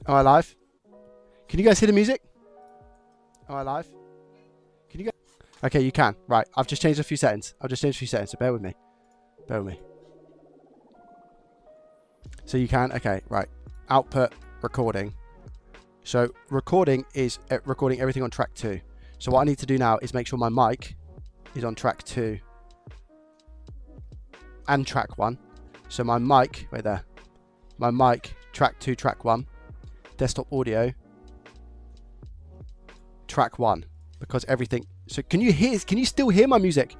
Am I live? Can you guys hear the music? Am I live? Can you guys? Okay, you can. Right, I've just changed a few settings. So bear with me. So you can, okay, right. Output, recording. So recording is recording everything on track 2. So what I need to do now is make sure my mic is on track 2 and track 1. So my mic, right there, my mic, track 2, track 1, desktop audio, track 1, because everything. So can you still hear my music?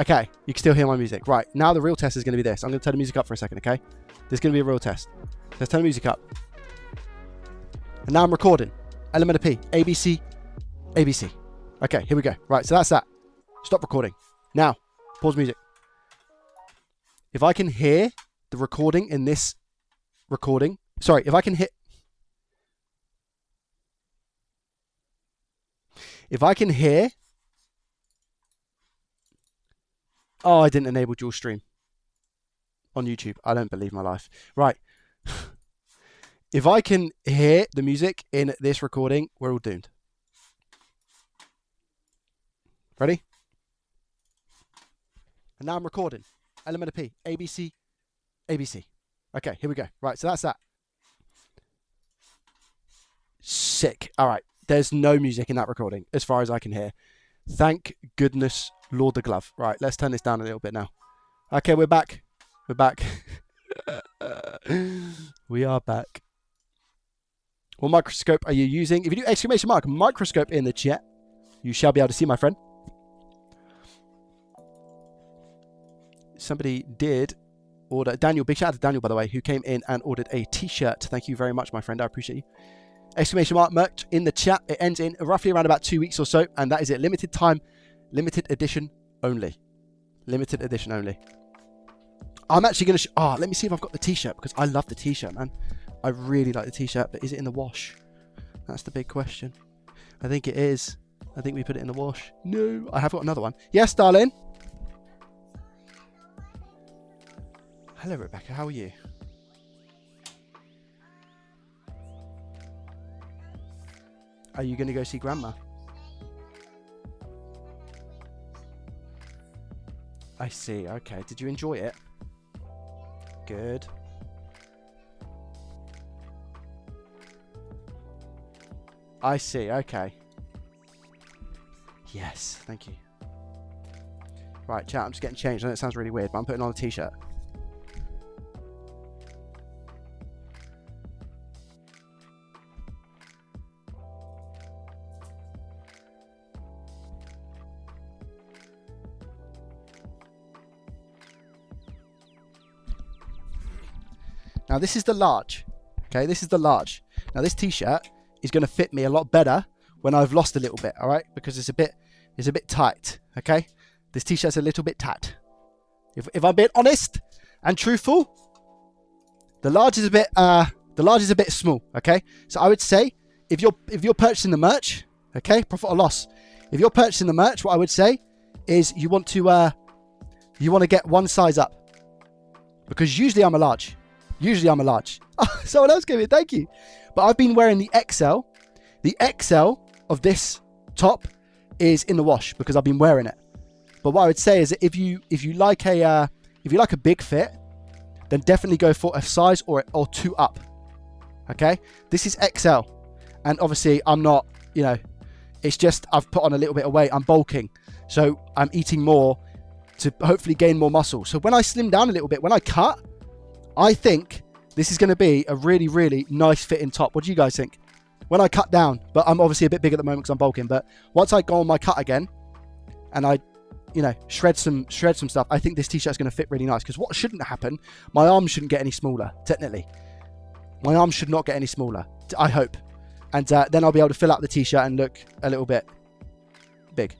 Okay, you can still hear my music. Right, now the real test is going to be this. I'm going to turn the music up for a second, okay? This is going to be a real test. Let's turn the music up. And now I'm recording. Element of P, ABC, ABC. Okay, here we go. Right, so that's that. Stop recording. Now, pause music. If I can hear the recording in this recording, sorry, if I can hear, oh, I didn't enable dual stream on YouTube. I don't believe my life. Right. If I can hear the music in this recording, we're all doomed. Ready? And now I'm recording. Element of P, ABC, ABC. Okay, here we go. Right, so that's that. Sick. All right, there's no music in that recording as far as I can hear. Thank goodness, Lord the Glove. Right, let's turn this down a little bit now. Okay, we're back. We're back. We are back. What microscope are you using? If you do exclamation mark microscope in the chat, you shall be able to see, my friend. Somebody did order, Daniel, big shout out to Daniel, by the way, who came in and ordered a t-shirt. Thank you very much, my friend. I appreciate you. Exclamation mark merch in the chat. It ends in roughly around about 2 weeks or so, and that is it. Limited time, limited edition only. Limited edition only. I'm actually going to... let me see if I've got the t-shirt, because I love the t-shirt, man. I really like the t-shirt, but is it in the wash? That's the big question. I think it is. I think we put it in the wash. No, I have got another one. Yes, darling. Hello, Rebecca. How are you? Are you going to go see Grandma? I see. Okay. Did you enjoy it? Good. I see. Okay. Yes. Thank you. Right, chat. I'm just getting changed. I know it sounds really weird, but I'm putting on a t-shirt. Now this is the large, okay? This is the large. Now this t-shirt is going to fit me a lot better when I've lost a little bit, all right? Because it's a bit tight, okay? This t-shirt's a little bit tight. If I'm being honest and truthful, the large is a bit small, okay? So I would say if you're purchasing the merch, okay, profit or loss. If you're purchasing the merch, what I would say is you want to get one size up, because usually I'm a large. Oh, someone else gave it. Thank you. But I've been wearing the XL. The XL of this top is in the wash because I've been wearing it. But what I would say is that if you like a big fit, then definitely go for a size or 2 up. Okay. This is XL, and obviously I'm not. It's just I've put on a little bit of weight. I'm bulking, so I'm eating more to hopefully gain more muscle. So when I slim down a little bit, when I cut, I think this is going to be a really, really nice fitting top. What do you guys think? When I cut down, but I'm obviously a bit big at the moment because I'm bulking. But once I go on my cut again, and I, shred some stuff, I think this t-shirt is going to fit really nice. Because what shouldn't happen? My arms shouldn't get any smaller. Technically, my arms should not get any smaller. I hope, and then I'll be able to fill out the t-shirt and look a little bit big.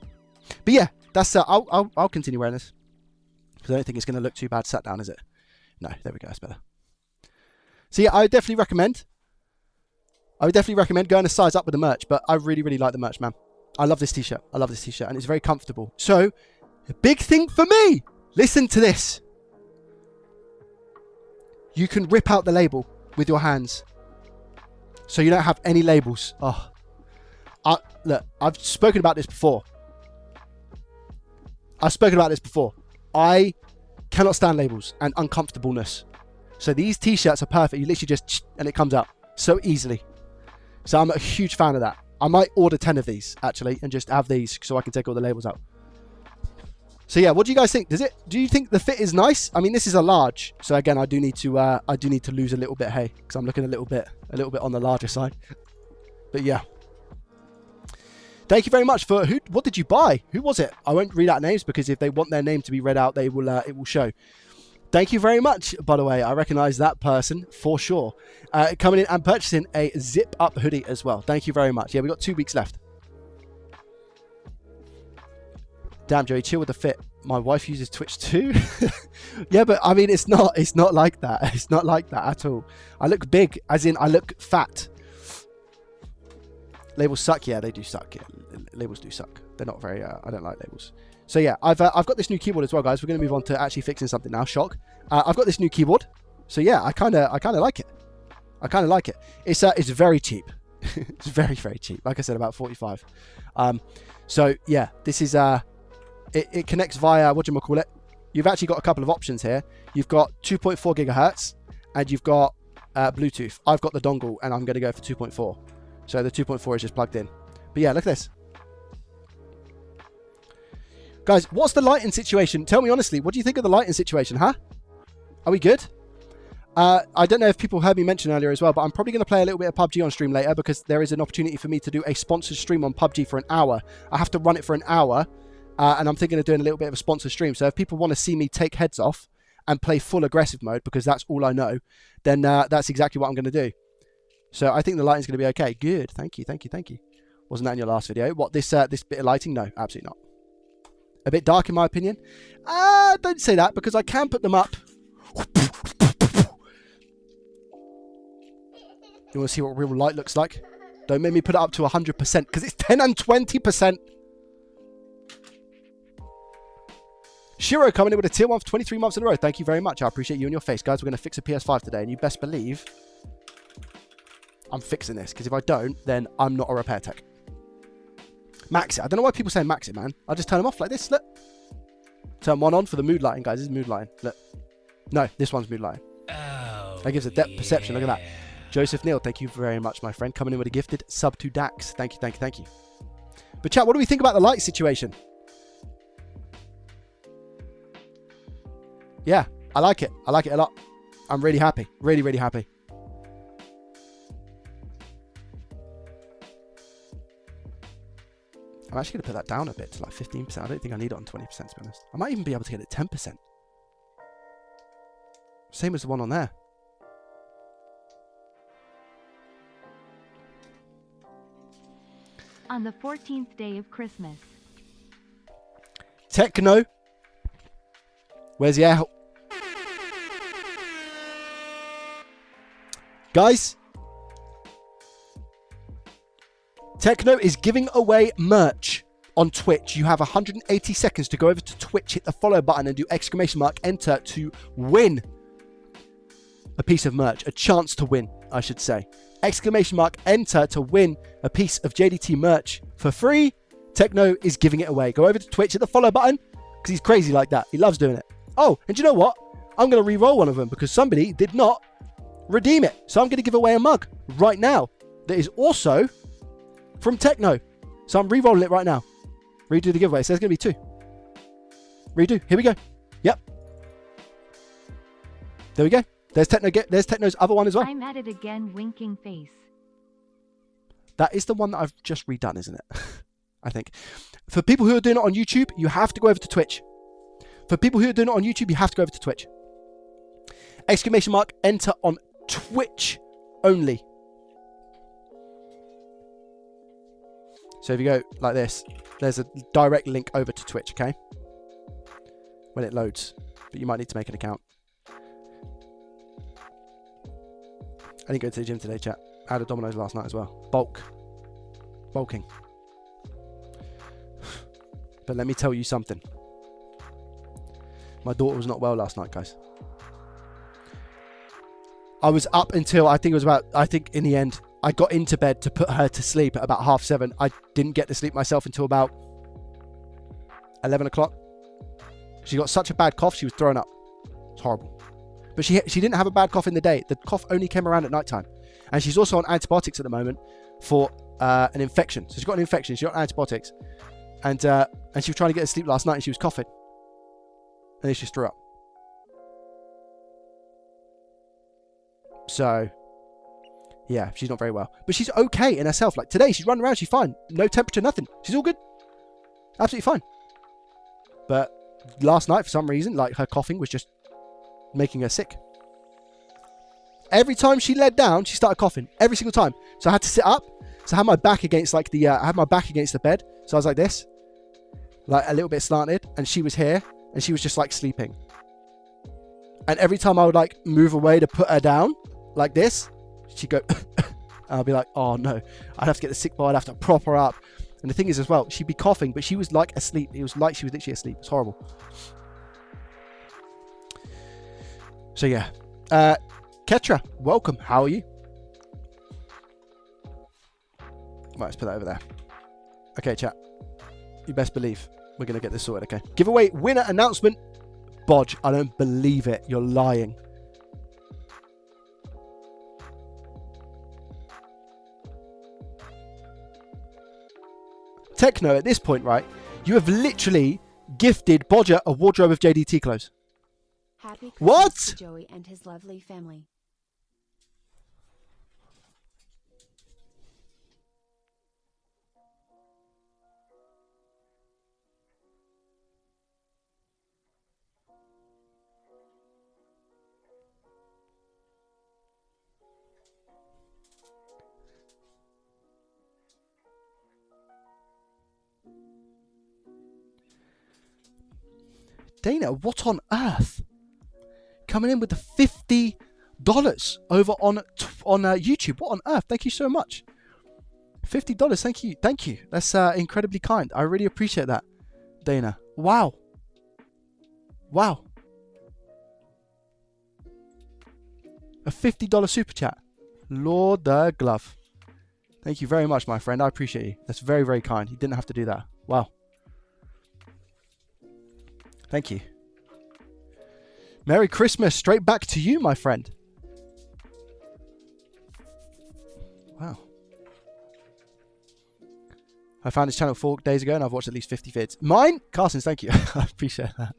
But yeah, that's I'll continue wearing this because I don't think it's going to look too bad sat down, is it? No, there we go. That's better. So yeah, I would definitely recommend going a size up with the merch. But I really, really like the merch, man. I love this t-shirt. And it's very comfortable. So, a big thing for me. Listen to this. You can rip out the label with your hands. So you don't have any labels. Oh, look, I've spoken about this before. I cannot stand labels and uncomfortableness. So these t-shirts are perfect. You literally just, and it comes out so easily. So I'm a huge fan of that. I might order 10 of these actually and just have these so I can take all the labels out. So yeah, what do you guys think? Do you think the fit is nice? I mean, this is a large. So again, I do need to lose a little bit, hey, because I'm looking a little bit on the larger side. But yeah. Thank you very much for what did you buy? Who was it? I won't read out names because if they want their name to be read out, it will show. Thank you very much, by the way. I recognize that person for sure. Coming in and purchasing a zip up hoodie as well. Thank you very much. Yeah, we got 2 weeks left. Damn, Joey, chill with the fit. My wife uses Twitch too. Yeah, but I mean, it's not like that. It's not like that at all. I look big, as in I look fat. Labels suck. Yeah, they do suck. Yeah, labels do suck. They're not very. I don't like labels. So yeah, I've got this new keyboard as well, guys. We're going to move on to actually fixing something now. Shock. I've got this new keyboard. So yeah, I kind of like it. I kind of like it. It's very cheap. It's very, very cheap. Like I said, about 45. So yeah, this is it connects via whatchamacallit. You've actually got a couple of options here. You've got 2.4 gigahertz and you've got Bluetooth. I've got the dongle and I'm going to go for 2.4. So the 2.4 is just plugged in. But yeah, look at this. Guys, what's the lighting situation? Tell me honestly, what do you think of the lighting situation, huh? Are we good? I don't know if people heard me mention earlier as well, but I'm probably going to play a little bit of PUBG on stream later because there is an opportunity for me to do a sponsored stream on PUBG for an hour. I have to run it for an hour, and I'm thinking of doing a little bit of a sponsored stream. So if people want to see me take heads off and play full aggressive mode, because that's all I know, then that's exactly what I'm going to do. So I think the lighting's going to be okay. Good. Thank you. Thank you. Thank you. Wasn't that in your last video? What, this bit of lighting? No, absolutely not. A bit dark in my opinion. Don't say that because I can put them up. You want to see what real light looks like? Don't make me put it up to 100% because it's 10 and 20%. Shiro coming in with a tier 1 for 23 months in a row. Thank you very much. I appreciate you and your face. Guys, we're going to fix a PS5 today and you best believe I'm fixing this because if I don't, then I'm not a repair tech. Max it. I don't know why people say max it, man. I'll just turn them off like this. Look. Turn one on for the mood lighting, guys. This is mood lighting. Look. No, this one's mood lighting. Oh, that gives a depth perception. Look at that. Joseph Neal, thank you very much, my friend. Coming in with a gifted sub to Dax. Thank you, thank you, thank you. But chat, what do we think about the light situation? Yeah, I like it. I like it a lot. I'm really happy. Really, really happy. I'm actually going to put that down a bit to like 15%. I don't think I need it on 20%, to be honest. I might even be able to get it 10%. Same as the one on there. On the 14th day of Christmas. Techno. Where's the air? Guys. Techno is giving away merch on Twitch. You have 180 seconds to go over to Twitch, hit the follow button and do ! Enter to win a piece of merch. A chance to win, I should say. ! Enter to win a piece of JDT merch for free. Techno is giving it away. Go over to Twitch, hit the follow button because he's crazy like that. He loves doing it. Oh, and do you know what? I'm going to re-roll one of them because somebody did not redeem it. So I'm going to give away a mug right now that is also from Techno. So I'm re-rolling it right now. Redo the giveaway. So there's going to be 2. Redo. Here we go. Yep. There we go. There's Techno's other one as well. I'm at it again, winking face. That is the one that I've just redone, isn't it? I think. For people who are doing it on YouTube, you have to go over to Twitch. For people who are doing it on YouTube, you have to go over to Twitch. ! Enter on Twitch only. So if you go like this, there's a direct link over to Twitch, okay? When it loads. But you might need to make an account. I didn't go to the gym today, chat. I had a Domino's last night as well. Bulking. But let me tell you something. My daughter was not well last night, guys. I was up until, I think in the end, I got into bed to put her to sleep at about 7:30. I didn't get to sleep myself until about 11 o'clock. She got such a bad cough, she was throwing up. It's horrible. But she didn't have a bad cough in the day. The cough only came around at night time. And she's also on antibiotics at the moment for an infection. So she's got an infection, she's got antibiotics. And she was trying to get to sleep last night and she was coughing. And then she just threw up. So, yeah, she's not very well. But she's okay in herself. Like today, she's running around, she's fine. No temperature, nothing. She's all good. Absolutely fine. But last night, for some reason, like her coughing was just making her sick. Every time she laid down, she started coughing. Every single time. So I had to sit up. So I had my back against like the, I had my back against the bed. So I was like this. Like a little bit slanted. And she was here. And she was just like sleeping. And every time I would like move away to put her down, like this, she'd go, I'll be like, oh no, I'd have to get the sick boy, I'd have to prop her up. And the thing is as well, she'd be coughing, but she was like asleep. It was like she was literally asleep. It's horrible. So yeah. Ketra, welcome. How are you? Right, let's put that over there. Okay, chat. You best believe we're going to get this sorted, okay? Giveaway winner announcement. Bodge, I don't believe it. You're lying. Techno, at this point, right, you have literally gifted Bodger a wardrobe of JDT clothes. Happy Christmas What? to Joey and his lovely family. Dana, what on earth? Coming in with the $50 over on YouTube. What on earth? Thank you so much. $50. Thank you. Thank you. That's incredibly kind. I really appreciate that, Dana. Wow. Wow. A $50 super chat. Lord the glove. Thank you very much, my friend. I appreciate you. That's very, very kind. You didn't have to do that. Wow. Thank you. Merry Christmas. Straight back to you, my friend. Wow. I found his channel 4 days ago and I've watched at least 50 vids. Mine? Carson's, thank you. I appreciate that.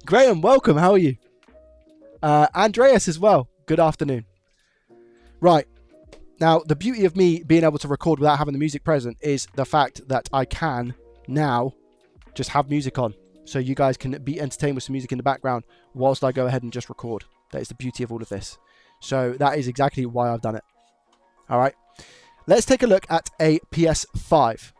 Graham, welcome. How are you? Andreas as well. Good afternoon. Right. Now, the beauty of me being able to record without having the music present is the fact that I can now just have music on. So you guys can be entertained with some music in the background whilst I go ahead and just record. That is the beauty of all of this. So that is exactly why I've done it. All right. Let's take a look at a PS5.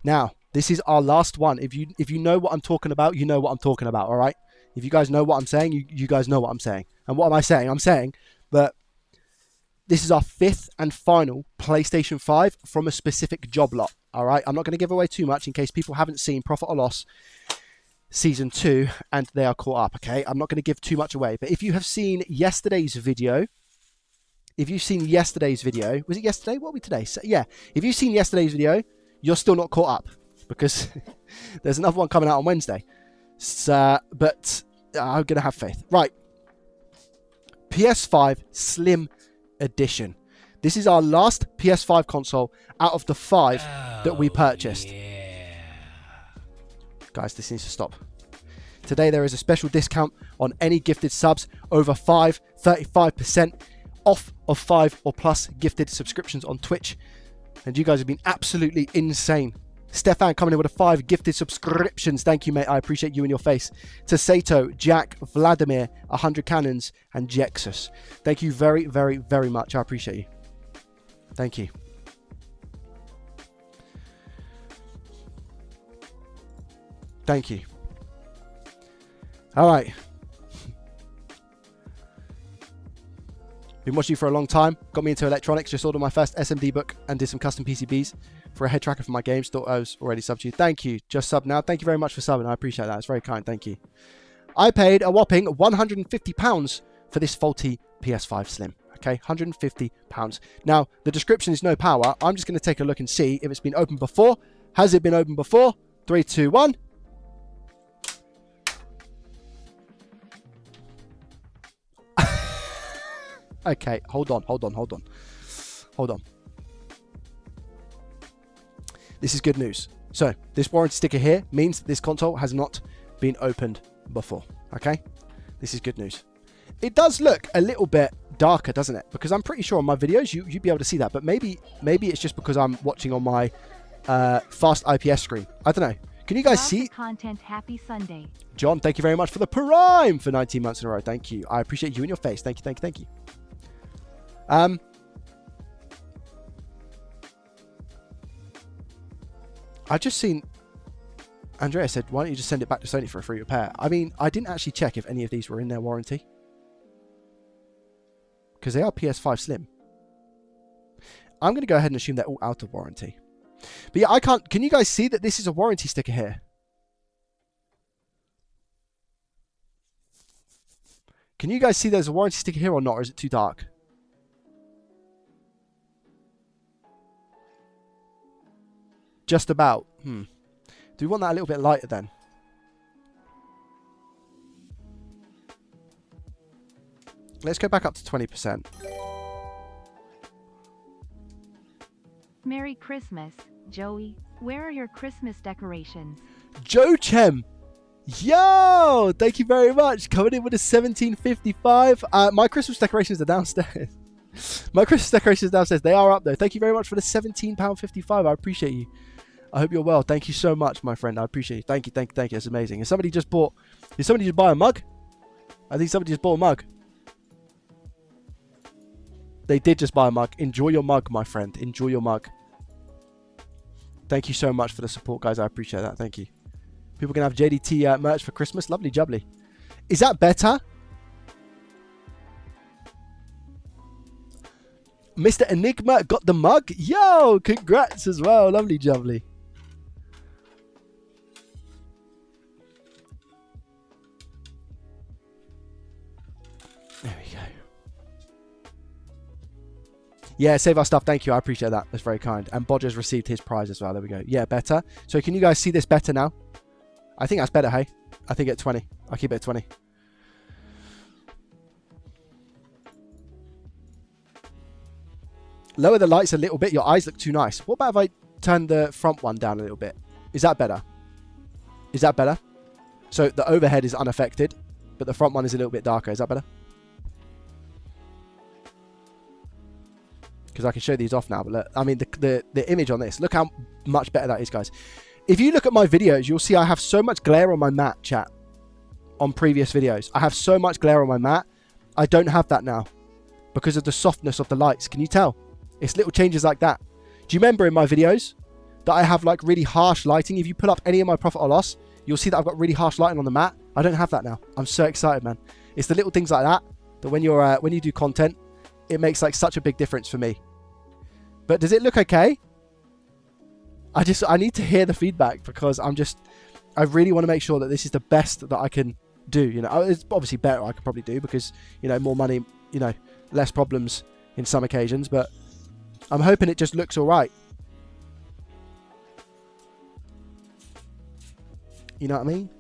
Now, this is our last one. If you know what I'm talking about, you know what I'm talking about, all right? If you guys know what I'm saying, you guys know what I'm saying. And what am I saying? I'm saying that this is our 5th and final PlayStation 5 from a specific job lot. All right, I'm not going to give away too much in case people haven't seen Profit or Loss Season 2 and they are caught up, okay? I'm not going to give too much away. But if you have seen yesterday's video, was it yesterday? What are we today? So, yeah, if you've seen yesterday's video, you're still not caught up because there's another one coming out on Wednesday. So, but I'm going to have faith. Right. PS5 Slim Edition. This is our last PS5 console out of the 5 that we purchased. Yeah. Guys, this needs to stop. Today there is a special discount on any gifted subs over 5, 35% off of 5 or plus gifted subscriptions on Twitch. And you guys have been absolutely insane. Stefan coming in with a 5 gifted subscriptions. Thank you, mate. I appreciate you in your face. To Sato, Jack, Vladimir, 100 Cannons, and Jexus. Thank you very, very, very much. I appreciate you. Thank you. Thank you. All right. Been watching you for a long time. Got me into electronics. Just ordered my first SMD book and did some custom PCBs for a head tracker for my games. Thought I was already subbed to you. Thank you. Just sub now. Thank you very much for subbing. I appreciate that. It's very kind. Thank you. I paid a whopping £150 for this faulty PS5 Slim. Okay, £150. Now, the description is no power. I'm just going to take a look and see if it's been opened before. Has it been opened before? 3, 2, 1. Okay, hold on. This is good news. So, this warranty sticker here means that this console has not been opened before. Okay? This is good news. It does look a little bit darker, doesn't it? Because I'm pretty sure on my videos you'd be able to see that, but maybe it's just because I'm watching on my fast IPS screen. I don't know. Can you guys see? Content. Happy Sunday. John, thank you very much for the Prime for 19 months in a row. Thank you. I appreciate you and your face. Thank you. I've just seen Andrea said, why don't you just send it back to Sony for a free repair? I mean, I didn't actually check if any of these were in their warranty, because they are PS5 Slim. I'm going to go ahead and assume they're all out of warranty. But yeah, I can't... Can you guys see that this is a warranty sticker here? Can you guys see there's a warranty sticker here or not, or is it too dark? Just about. Do we want that a little bit lighter then? Let's go back up to 20%. Merry Christmas, Joey. Where are your Christmas decorations? Joe Chem. Yo, thank you very much. Coming in with a 1755. My Christmas decorations are downstairs. My Christmas decorations downstairs. They are up there. Thank you very much for the £17.55. I appreciate you. I hope you're well. Thank you so much, my friend. I appreciate you. Thank you. That's amazing. Did somebody just buy a mug? I think somebody just bought a mug. They did just buy a mug. Enjoy your mug, my friend. Enjoy your mug. Thank you so much for the support, guys. I appreciate that. Thank you. People can have JDT merch for Christmas. Lovely jubbly. Is that better? Mr. Enigma got the mug. Yo, congrats as well. Lovely jubbly. There we go. Yeah, save our stuff. Thank you. I appreciate that. That's very kind. And Bodger's received his prize as well. There we go. Yeah, better. So can you guys see this better now? I think that's better, hey? I think at 20. I'll keep it at 20. Lower the lights a little bit. Your eyes look too nice. What about if I turn the front one down a little bit? Is that better? Is that better? So the overhead is unaffected, but the front one is a little bit darker. Is that better? Because I can show these off now. But look, I mean, the image on this, look how much better that is, guys. If you look at my videos, you'll see I have so much glare on my mat, chat, on previous videos. I have so much glare on my mat. I don't have that now because of the softness of the lights. Can you tell? It's little changes like that. Do you remember in my videos that I have like really harsh lighting? If you pull up any of my profit or loss, you'll see that I've got really harsh lighting on the mat. I don't have that now. I'm so excited, man. It's the little things like that that when you're when you do content, it makes like such a big difference for me. But does it look okay? I need to hear the feedback because I really want to make sure that this is the best that I can do. You know, it's obviously better I could probably do because, you know, more money, you know, less problems in some occasions, but I'm hoping it just looks all right. You know what I mean?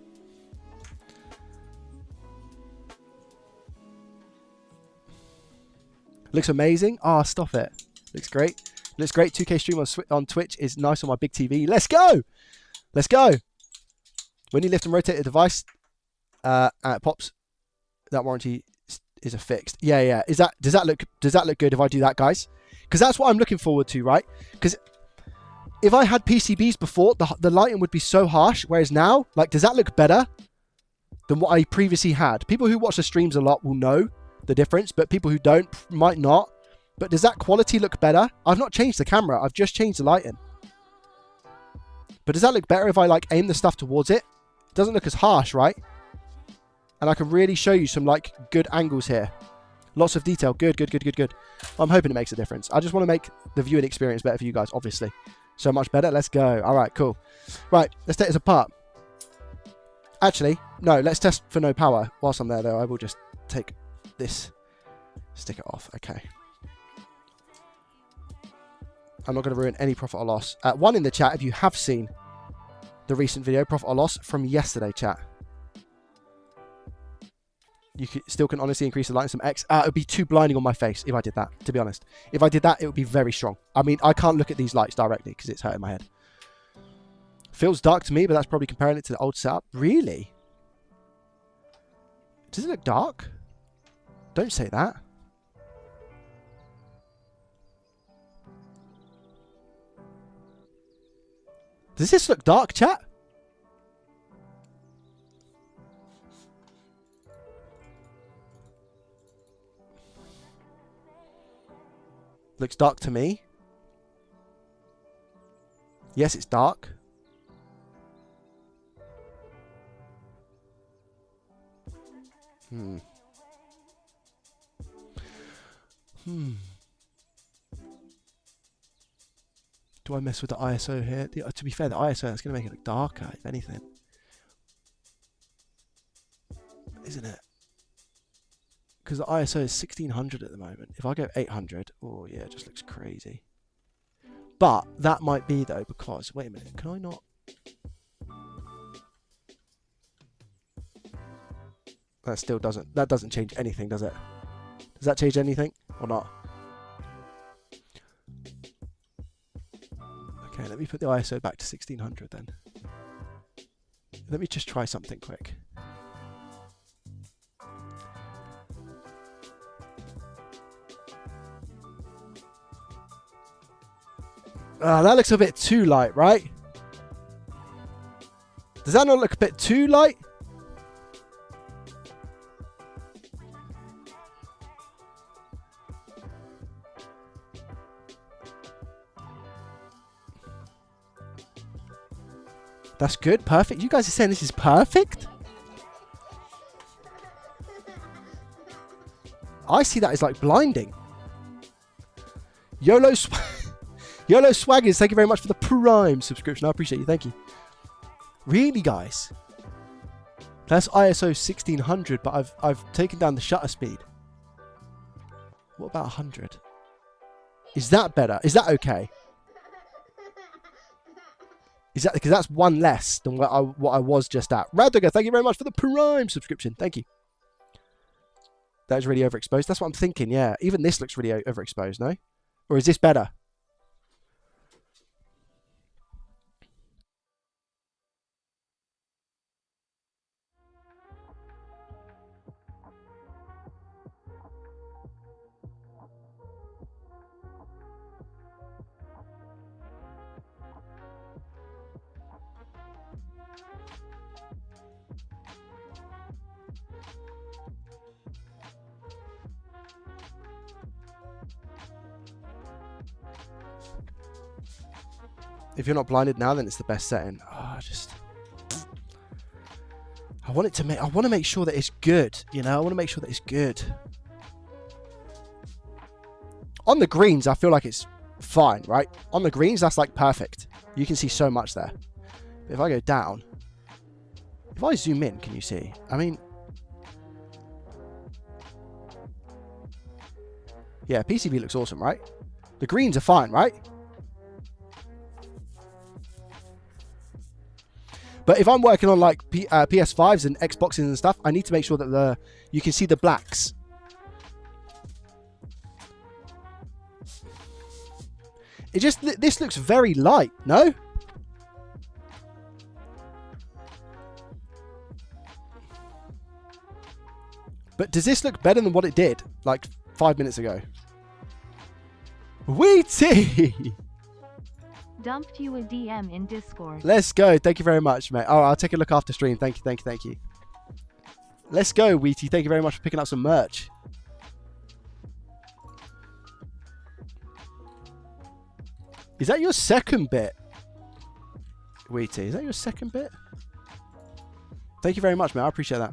Looks amazing. Ah, stop it. Looks great. Looks great. 2K stream on Twitch is nice on my big TV. Let's go. Let's go. When you lift and rotate the device, it pops. That warranty is affixed. Yeah. Does that look good if I do that, guys? Because that's what I'm looking forward to, right? Because if I had PCBs before, the lighting would be so harsh. Whereas now, like, does that look better than what I previously had? People who watch the streams a lot will know the difference, but people who don't might not. But does that quality look better? I've not changed the camera. I've just changed the lighting. But does that look better if I like aim the stuff towards it? It doesn't look as harsh, right? And I can really show you some like good angles here. Lots of detail. Good, good, good, good, good. I'm hoping it makes a difference. I just want to make the viewing experience better for you guys, obviously. So much better. Let's go. All right, cool. Right, let's take this apart. Actually, no, let's test for no power. Whilst I'm there, though, I will just take this, stick it off. Okay. I'm not going to ruin any profit or loss. One in the chat, if you have seen the recent video, profit or loss from yesterday, chat. You still can honestly increase the light and some X. It would be too blinding on my face if I did that, to be honest. If I did that, it would be very strong. I mean, I can't look at these lights directly because it's hurting my head. Feels dark to me, but that's probably comparing it to the old setup. Really? Does it look dark? Don't say that. Does this look dark, chat? Looks dark to me. Yes, it's dark. Do I mess with the ISO here? To be fair, the ISO is going to make it look darker, if anything. Isn't it? Because the ISO is 1600 at the moment. If I go 800, oh yeah, it just looks crazy. But that might be though, because, wait a minute, can I not? That still doesn't, that doesn't change anything, does it? Does that change anything or not? Okay, let me put the ISO back to 1600 then. Let me just try something quick. That looks a bit too light, right? Does that not look a bit too light? That's good. Perfect. You guys are saying this is perfect? I see that as like blinding. YOLO Swaggers, thank you very much for the Prime subscription. I appreciate you. Thank you. Really, guys? That's ISO 1600, but I've taken down the shutter speed. What about 100? Is that better? Is that okay? Is that because that's one less than what I was just at? Radogger, thank you very much for the Prime subscription. Thank you. That is really overexposed. That's what I'm thinking. Yeah, even this looks really overexposed. No, or is this better? If you're not blinded now, then it's the best setting. Oh, I want to make sure that it's good. You know, I want to make sure that it's good. On the greens, I feel like it's fine, right? On the greens, that's like perfect. You can see so much there. But if I go down, if I zoom in, can you see? I mean, yeah, PCB looks awesome, right? The greens are fine, right? But if I'm working on like PS5's and Xboxes and stuff, I need to make sure that you can see the blacks. This looks very light, no? But does this look better than what it did like 5 minutes ago? Wheaty! Dumped you a DM in Discord. Let's go. Thank you very much, mate. Oh, I'll take a look after stream. Thank you, thank you, thank you. Let's go, Wheaty. Thank you very much for picking up some merch. Is that your second bit? Wheaty, is that your second bit? Thank you very much, mate. I appreciate that.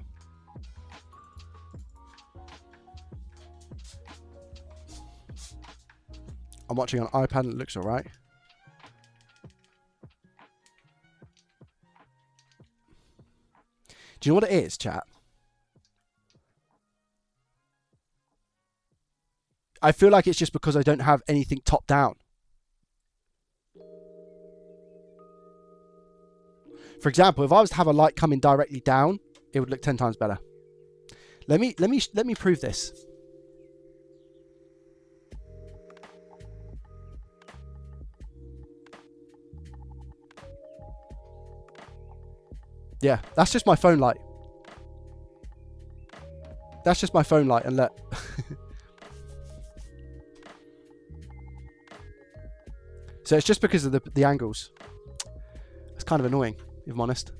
I'm watching on iPad and it looks alright. Do you know what it is, chat? I feel like it's just because I don't have anything top down. For example, if I was to have a light coming directly down, it would look 10 times better. Let me prove this. Yeah, that's just my phone light. That's just my phone light, and look. So it's just because of the angles. It's kind of annoying, if I'm honest.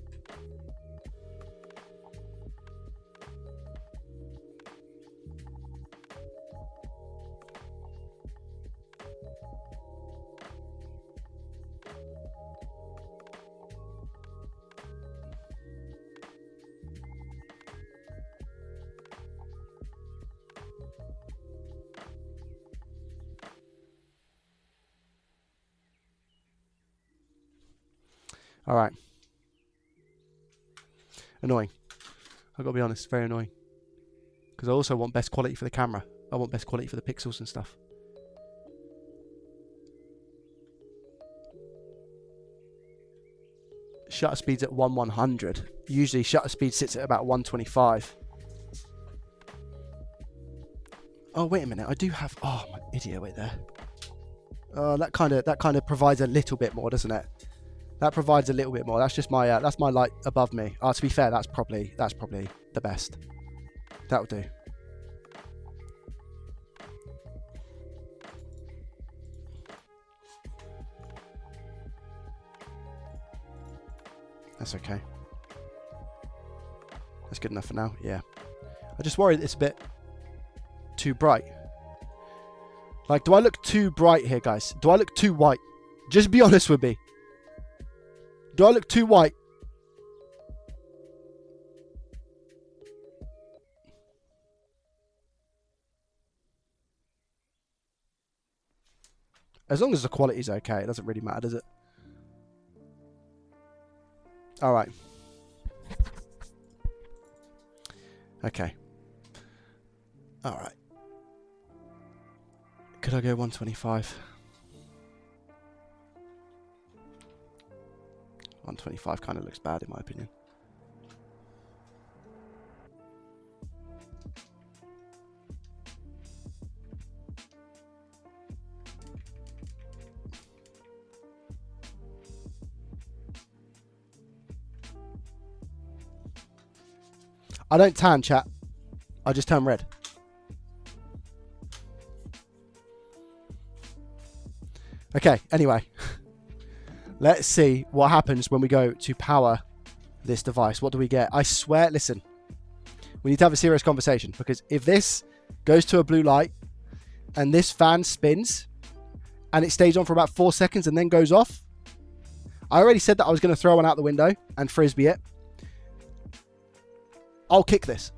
All right. Annoying. I've got to be honest, very annoying. Because I also want best quality for the camera. I want best quality for the pixels and stuff. Shutter speed's at 1/100. Usually shutter speed sits at about 125. Oh, wait a minute. I do have... Oh, my idiot, wait there. That kind of provides a little bit more, doesn't it? That provides a little bit more. That's just my that's my light above me. To be fair, that's probably the best. That'll do. That's okay. That's good enough for now. Yeah. I just worry that it's a bit too bright. Like, do I look too bright here, guys? Do I look too white? Just be honest with me. Do I look too white? As long as the quality's okay, it doesn't really matter, does it? All right. Okay. All right. Could I go 125? 125 kind of looks bad in my opinion. I don't tan, chat. I just turn red. Okay, anyway. Let's see what happens when we go to power this device. What do we get? I swear, listen. We need to have a serious conversation, because if this goes to a blue light and this fan spins and it stays on for about 4 seconds and then goes off, I already said that I was going to throw one out the window and frisbee it. I'll kick this.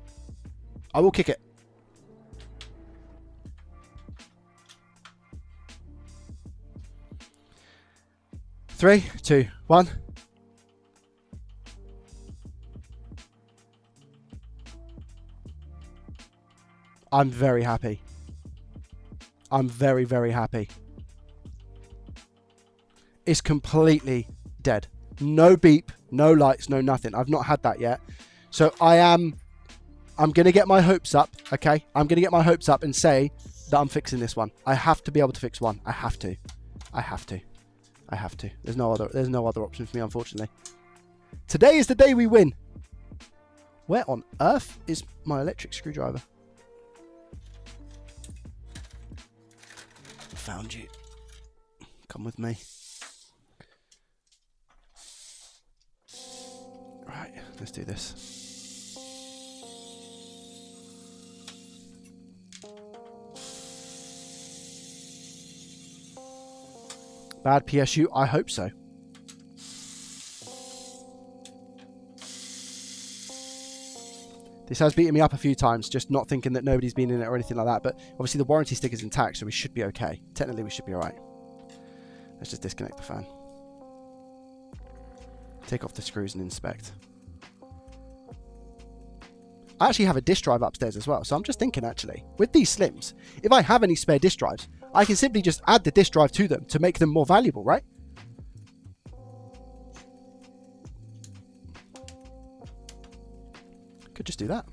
I will kick it. Three, two, one. I'm very happy. I'm very, very happy. It's completely dead. No beep, no lights, no nothing. I've not had that yet. So I'm going to get my hopes up, okay? I'm going to get my hopes up and say that I'm fixing this one. I have to be able to fix one. I have to. I have to. I have to. There's no other option for me, unfortunately. Today is the day we win. Where on earth is my electric screwdriver? Found you. Come with me. Right, let's do this. Bad PSU? I hope so. This has beaten me up a few times, just not thinking that nobody's been in it or anything like that. But obviously the warranty stick is intact, so we should be okay. Technically, we should be alright. Let's just disconnect the fan. Take off the screws and inspect. I actually have a disk drive upstairs as well, so I'm just thinking actually, with these Slims, if I have any spare disk drives, I can simply just add the disk drive to them to make them more valuable, right? Could just do that.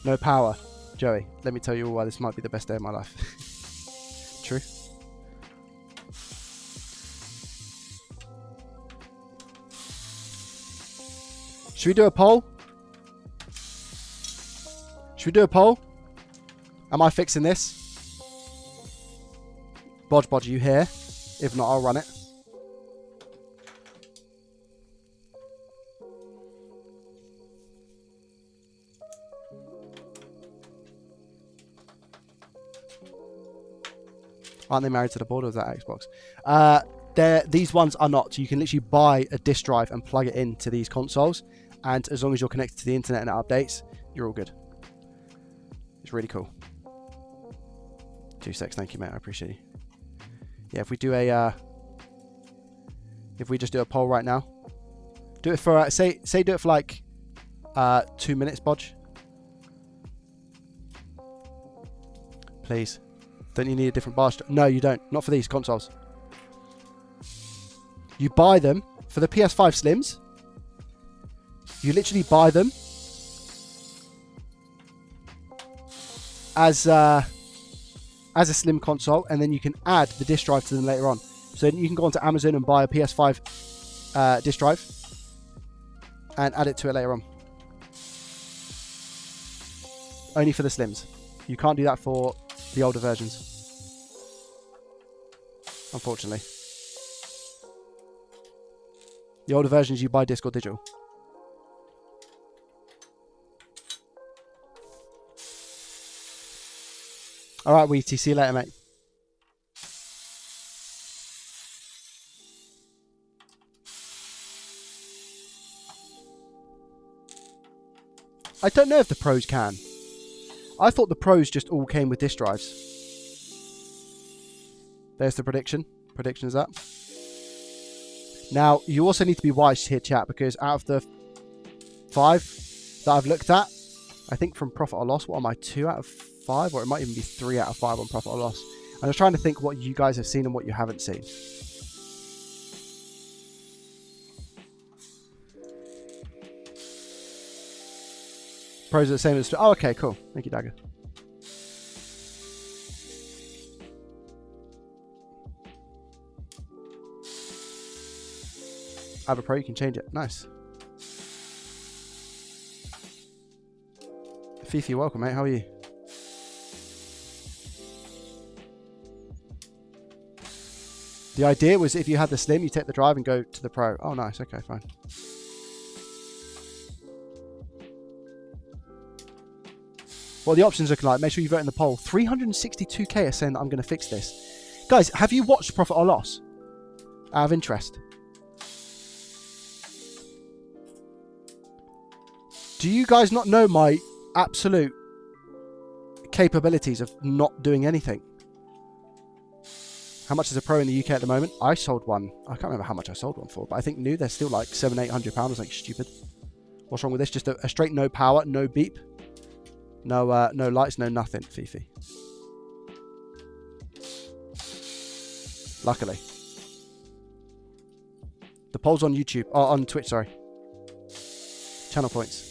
No power. Joey, let me tell you why this might be the best day of my life. True. Should we do a poll? Should we do a poll? Am I fixing this? Bodge, are you here? If not, I'll run it. Aren't they married to the board, or is that Xbox? These ones are not. You can literally buy a disk drive and plug it into these consoles, and as long as you're connected to the internet and it updates, you're all good. It's really cool. 2 secs, thank you, mate. I appreciate you. Yeah, if we do a, if we just do a poll right now, do it for say do it for like 2 minutes, Bodge. Please. Don't you need a different bar strap? No, you don't. Not for these consoles. You buy them for the PS5 Slims. You literally buy them as a Slim console, and then you can add the disk drive to them later on. So you can go onto Amazon and buy a PS5 disk drive and add it to it later on. Only for the Slims. You can't do that for the older versions, unfortunately. The older versions you buy disc or digital. Alright, Wheaty, see you later, mate. I don't know if the Pros can. I thought the Pros just all came with disk drives. There's the prediction. Prediction is up. Now, you also need to be wise here, chat, because out of the 5 that I've looked at, I think from profit or loss, what am I, 2 out of 5? Or it might even be 3 out of 5 on profit or loss. I was trying to think what you guys have seen and what you haven't seen. Pros are the same as... Oh, okay, cool. Thank you, Dagger. I have a Pro, you can change it. Nice. Fifi, welcome, mate. How are you? The idea was if you had the Slim, you take the drive and go to the Pro. Oh, nice. Okay, fine. What are the options looking like? Make sure you vote in the poll. 362k are saying that I'm going to fix this. Guys, have you watched Profit or Loss? Out of interest. Do you guys not know my absolute capabilities of not doing anything? How much is a Pro in the UK at the moment? I sold one. I can't remember how much I sold one for, but I think new they're still like £700-800. I was like, stupid. What's wrong with this? Just a straight no power, no beep. No, no lights, no nothing, Fifi. Luckily. The poll's on YouTube. Oh, on Twitch, sorry. Channel points.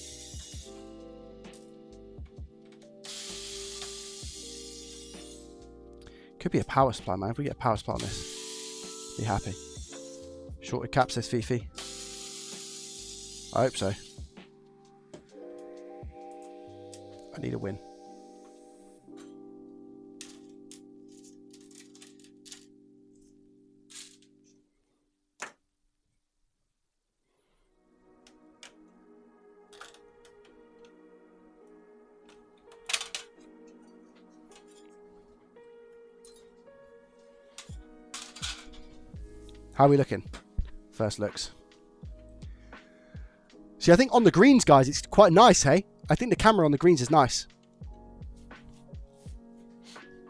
Could be a power supply, man. If we get a power supply on this, be happy. Shorted cap, says Fifi. I hope so. I need a win. How are we looking? First looks. See, I think on the greens, guys, it's quite nice, hey? I think the camera on the greens is nice.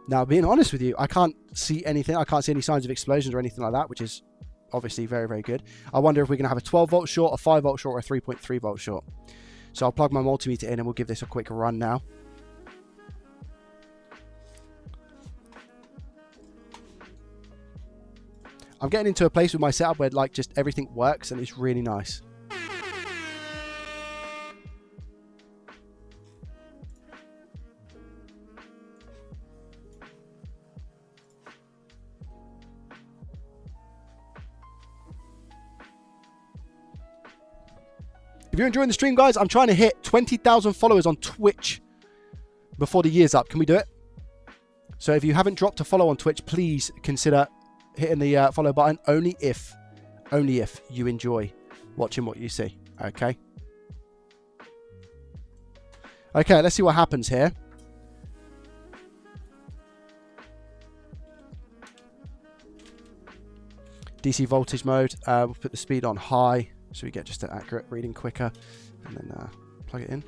Now, being honest with you, I can't see anything. I can't see any signs of explosions or anything like that, which is obviously very, very good. I wonder if we're going to have a 12-volt short, a 5-volt short, or a 3.3-volt short. So I'll plug my multimeter in and we'll give this a quick run now. I'm getting into a place with my setup where like just everything works and it's really nice. If you're enjoying the stream, guys, I'm trying to hit 20,000 followers on Twitch before the year's up. Can we do it? So if you haven't dropped a follow on Twitch, please consider hitting the follow button. Only if you enjoy watching what you see. Okay. Okay, let's see what happens here. DC voltage mode. We'll put the speed on high. So we get just an accurate reading quicker, and then plug it in.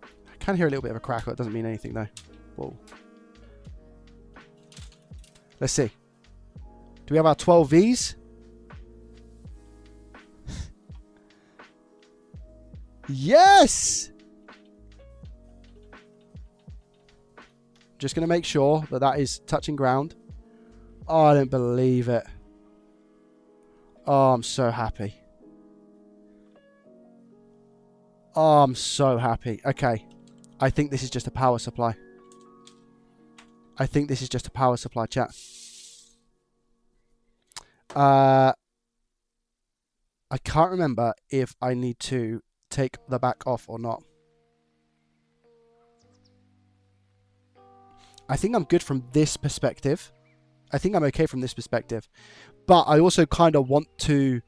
I can hear a little bit of a crackle. It doesn't mean anything though. Whoa. Let's see. Do we have our 12 Vs? Yes! Just going to make sure that that is touching ground. Oh, I don't believe it. Oh, I'm so happy. Oh, I'm so happy. Okay. I think this is just a power supply. I think this is just a power supply, chat. I can't remember if I need to take the back off or not. I think I'm good from this perspective. I think I'm okay from this perspective. But I also kind of want to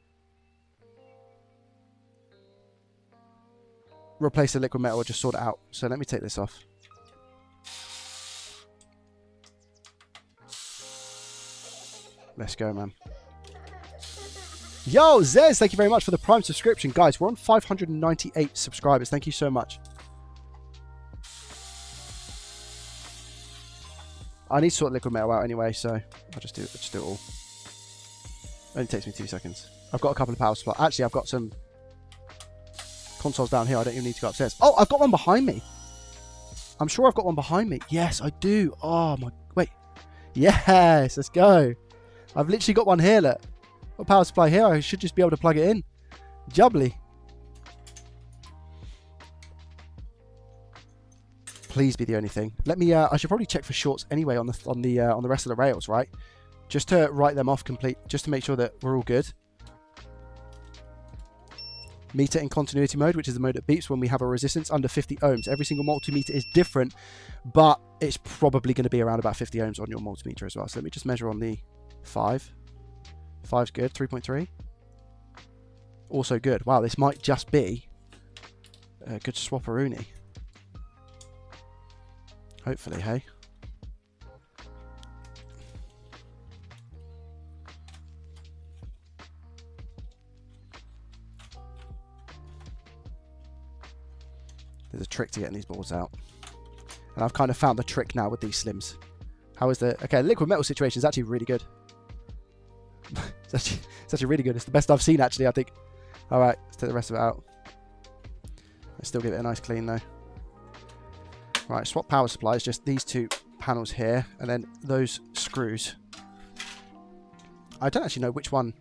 replace the liquid metal or just sort it out. So let me take this off. Let's go, man. Yo, Zez, thank you very much for the Prime subscription. Guys, we're on 598 subscribers. Thank you so much. I need to sort liquid metal out anyway, so I'll just do it all. Only takes me 2 seconds. I've got a couple of power supplies. Actually, I've got some consoles down here. I don't even need to go upstairs. Oh, I've got one behind me. I'm sure I've got one behind me. Yes, I do. Oh, my... Wait. Yes, let's go. I've literally got one here, look. Got a power supply here. I should just be able to plug it in. Jubbly. Please be the only thing. Let me... I should probably check for shorts anyway on the rest of the rails, right? Just to write them off complete, just to make sure that we're all good. Meter in continuity mode, which is the mode that beeps when we have a resistance under 50 ohms. Every single multimeter is different, but it's probably going to be around about 50 ohms on your multimeter as well. So let me just measure on the 5. 5's good. 3.3. Also good. Wow, this might just be a good swapperoonie. Hopefully, hey. There's a trick to getting these boards out. And I've kind of found the trick now with these slims. How is the... Okay, the liquid metal situation is actually really good. it's actually really good. It's the best I've seen, actually, I think. All right, let's take the rest of it out. Let's still give it a nice clean, though. Right, swap power supplies. Just these two panels here. And then those screws. I don't actually know which one.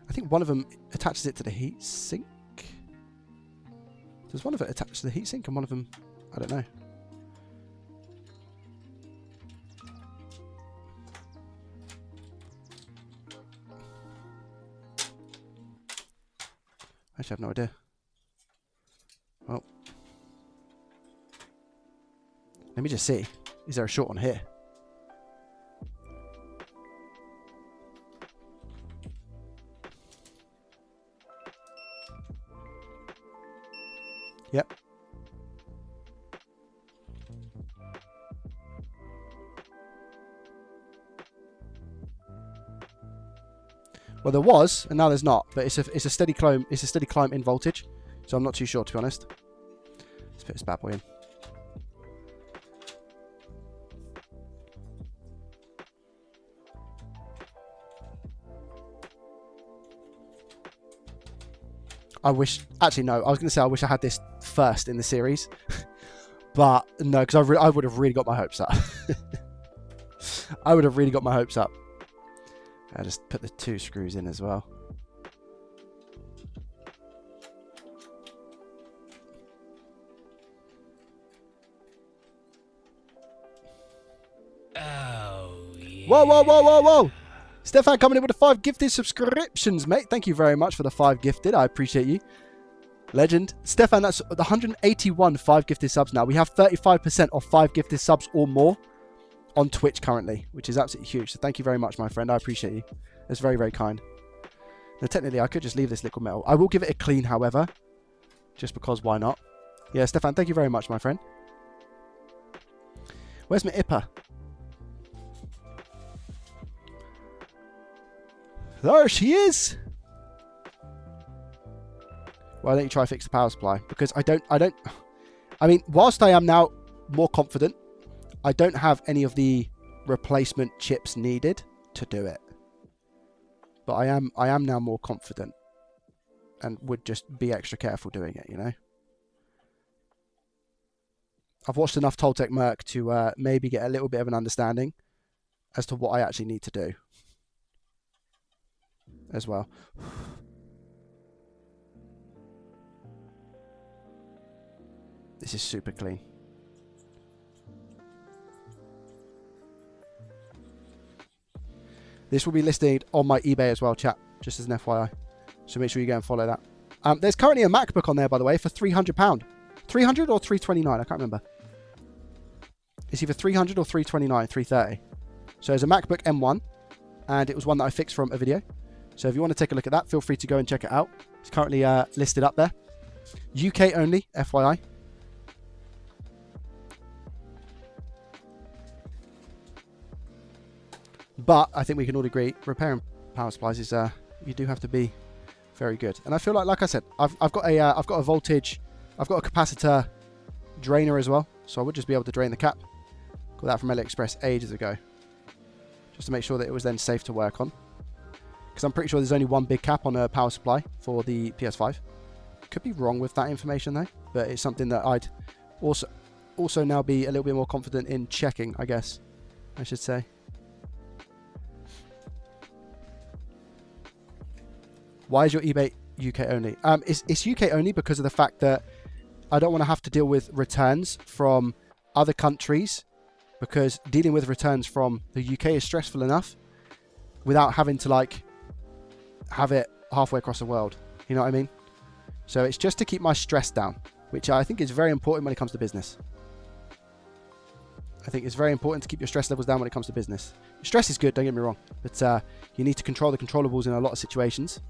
I think one of them attaches it to the heat sink. Does one of it attach to the heatsink and one of them, I don't know. Actually, I have no idea. Well, let me just see. Is there a short on here? Yep. Well, there was, and now there's not. But it's a steady climb. It's a steady climb in voltage. So I'm not too sure, to be honest. Let's put this bad boy in. I wish... Actually, no. I was going to say I wish I had this first in the series. But no, because I would have really got my hopes up. I would have really got my hopes up. I just put the 2 screws in as well. Oh, yeah. Whoa, whoa, whoa, whoa, whoa! Stefan coming in with the 5 gifted subscriptions, mate. Thank you very much for the 5 gifted. I appreciate you. Legend. Stefan, that's the 181 5 gifted subs now. We have 35% of 5 gifted subs or more on Twitch currently, which is absolutely huge. So thank you very much, my friend. I appreciate you. That's very, very kind. Now, technically, I could just leave this liquid metal. I will give it a clean, however, just because why not? Yeah, Stefan, thank you very much, my friend. Where's my IPA? There she is. Why don't you try fix the power supply? Because I mean, whilst I am now more confident, I don't have any of the replacement chips needed to do it. But I am now more confident and would just be extra careful doing it, you know? I've watched enough Toltec Merc to maybe get a little bit of an understanding as to what I actually need to do as well. This is super clean. This will be listed on my eBay as well, chat, just as an FYI. So make sure you go and follow that. There's currently a MacBook on there, by the way, for £300. 300 or 329, I can't remember. It's either 300 or 329, 330. So there's a MacBook M1, and it was one that I fixed from a video. So if you want to take a look at that, feel free to go and check it out. It's currently listed up there. UK only, FYI. But I think we can all agree, repairing power supplies is you do have to be very good. And I feel like I said, I've got a voltage, I've got a capacitor drainer as well, so I would just be able to drain the cap. Got that from AliExpress ages ago, just to make sure that it was then safe to work on. Because I'm pretty sure there's only one big cap on a power supply for the PS5. Could be wrong with that information though, but it's something that I'd also now be a little bit more confident in checking, I guess I should say. Why is your eBay UK only? It's UK only because of the fact that I don't want to have to deal with returns from other countries, because dealing with returns from the UK is stressful enough without having to like have it halfway across the world. You know what I mean? So it's just to keep my stress down, which I think is very important when it comes to business. I think it's very important to keep your stress levels down when it comes to business. Stress is good, don't get me wrong, but you need to control the controllables in a lot of situations.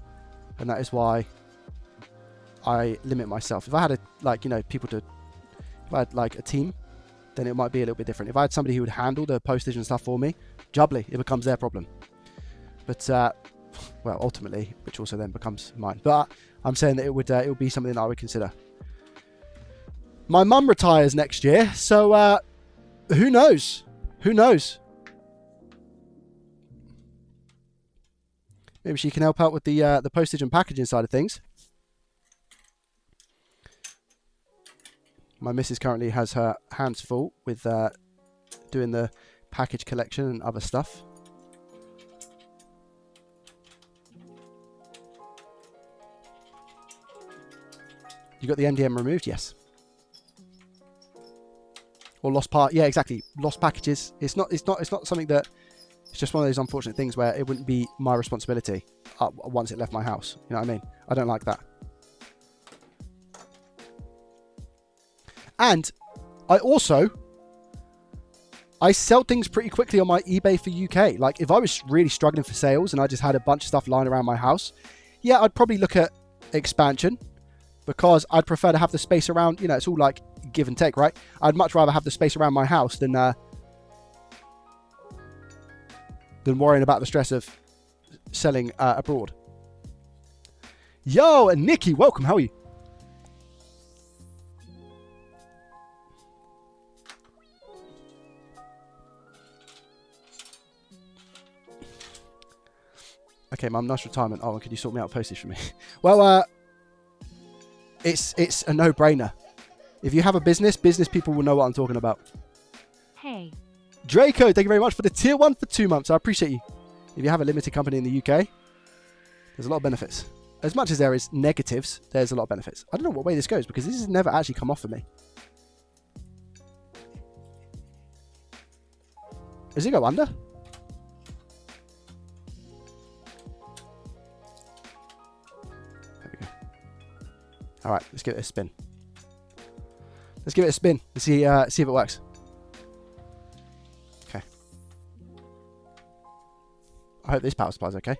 And that is why I limit myself. If I had if I had like a team, then it might be a little bit different. If I had somebody who would handle the postage and stuff for me, jubbly, it becomes their problem. But well, ultimately, which also then becomes mine. But I'm saying that it would be something that I would consider. My mum retires next year, so who knows? Who knows? Maybe she can help out with the postage and packaging side of things. My missus currently has her hands full with doing the package collection and other stuff. You got the NDM removed? Yes. Or lost part? Yeah, exactly. Lost packages. It's not something that. It's just one of those unfortunate things where it wouldn't be my responsibility once it left my house. You know what I mean? I don't like that. And I sell things pretty quickly on my eBay for UK. Like if I was really struggling for sales and I just had a bunch of stuff lying around my house, yeah, I'd probably look at expansion, because I'd prefer to have the space around, you know, it's all like give and take, right? I'd much rather have the space around my house than worrying about the stress of selling abroad. Yo, and Nikki, welcome. How are you? Okay, Mum, nice retirement. Oh, and can you sort me out postage for me? Well, it's a no-brainer. If you have a business people will know what I'm talking about. Hey. Draco, thank you very much for the tier 1 for 2 months. I appreciate you. If you have a limited company in the UK, there's a lot of benefits. As much as there is negatives, there's a lot of benefits. I don't know what way this goes because this has never actually come off for me. Does it go under? There we go. All right, let's give it a spin. Let's give it a spin and see if it works. Okay. I hope this power supply is okay.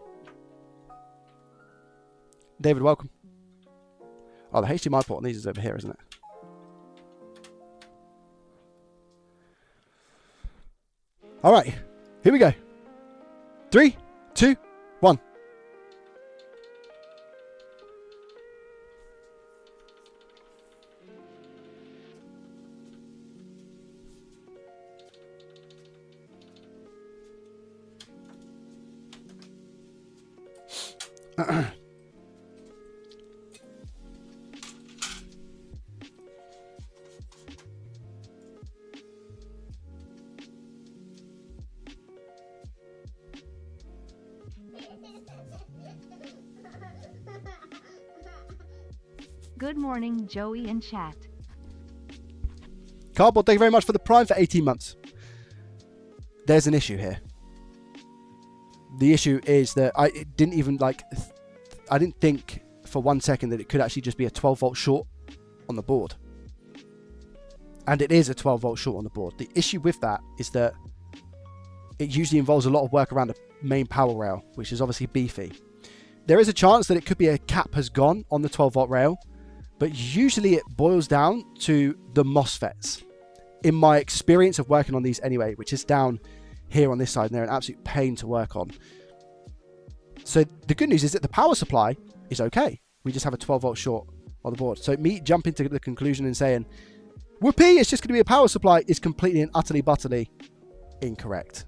David, welcome. Oh, the HDMI port on these is over here, isn't it? All right, here we go. 3, 2, 1. Good morning, Joey in chat. Cardboard, thank you very much for the Prime for 18 months. There's an issue here. The issue is that I didn't think for 1 second that it could actually just be a 12 volt short on the board. And it is a 12 volt short on the board. The issue with that is that it usually involves a lot of work around the main power rail, which is obviously beefy. There is a chance that it could be a cap has gone on the 12 volt rail, but usually it boils down to the MOSFETs. In my experience of working on these anyway, which is down here on this side, and they're an absolute pain to work on. So the good news is that the power supply is okay. We just have a 12 volt short on the board. So me jumping to the conclusion and saying, whoopee, it's just going to be a power supply is completely and utterly butterly incorrect.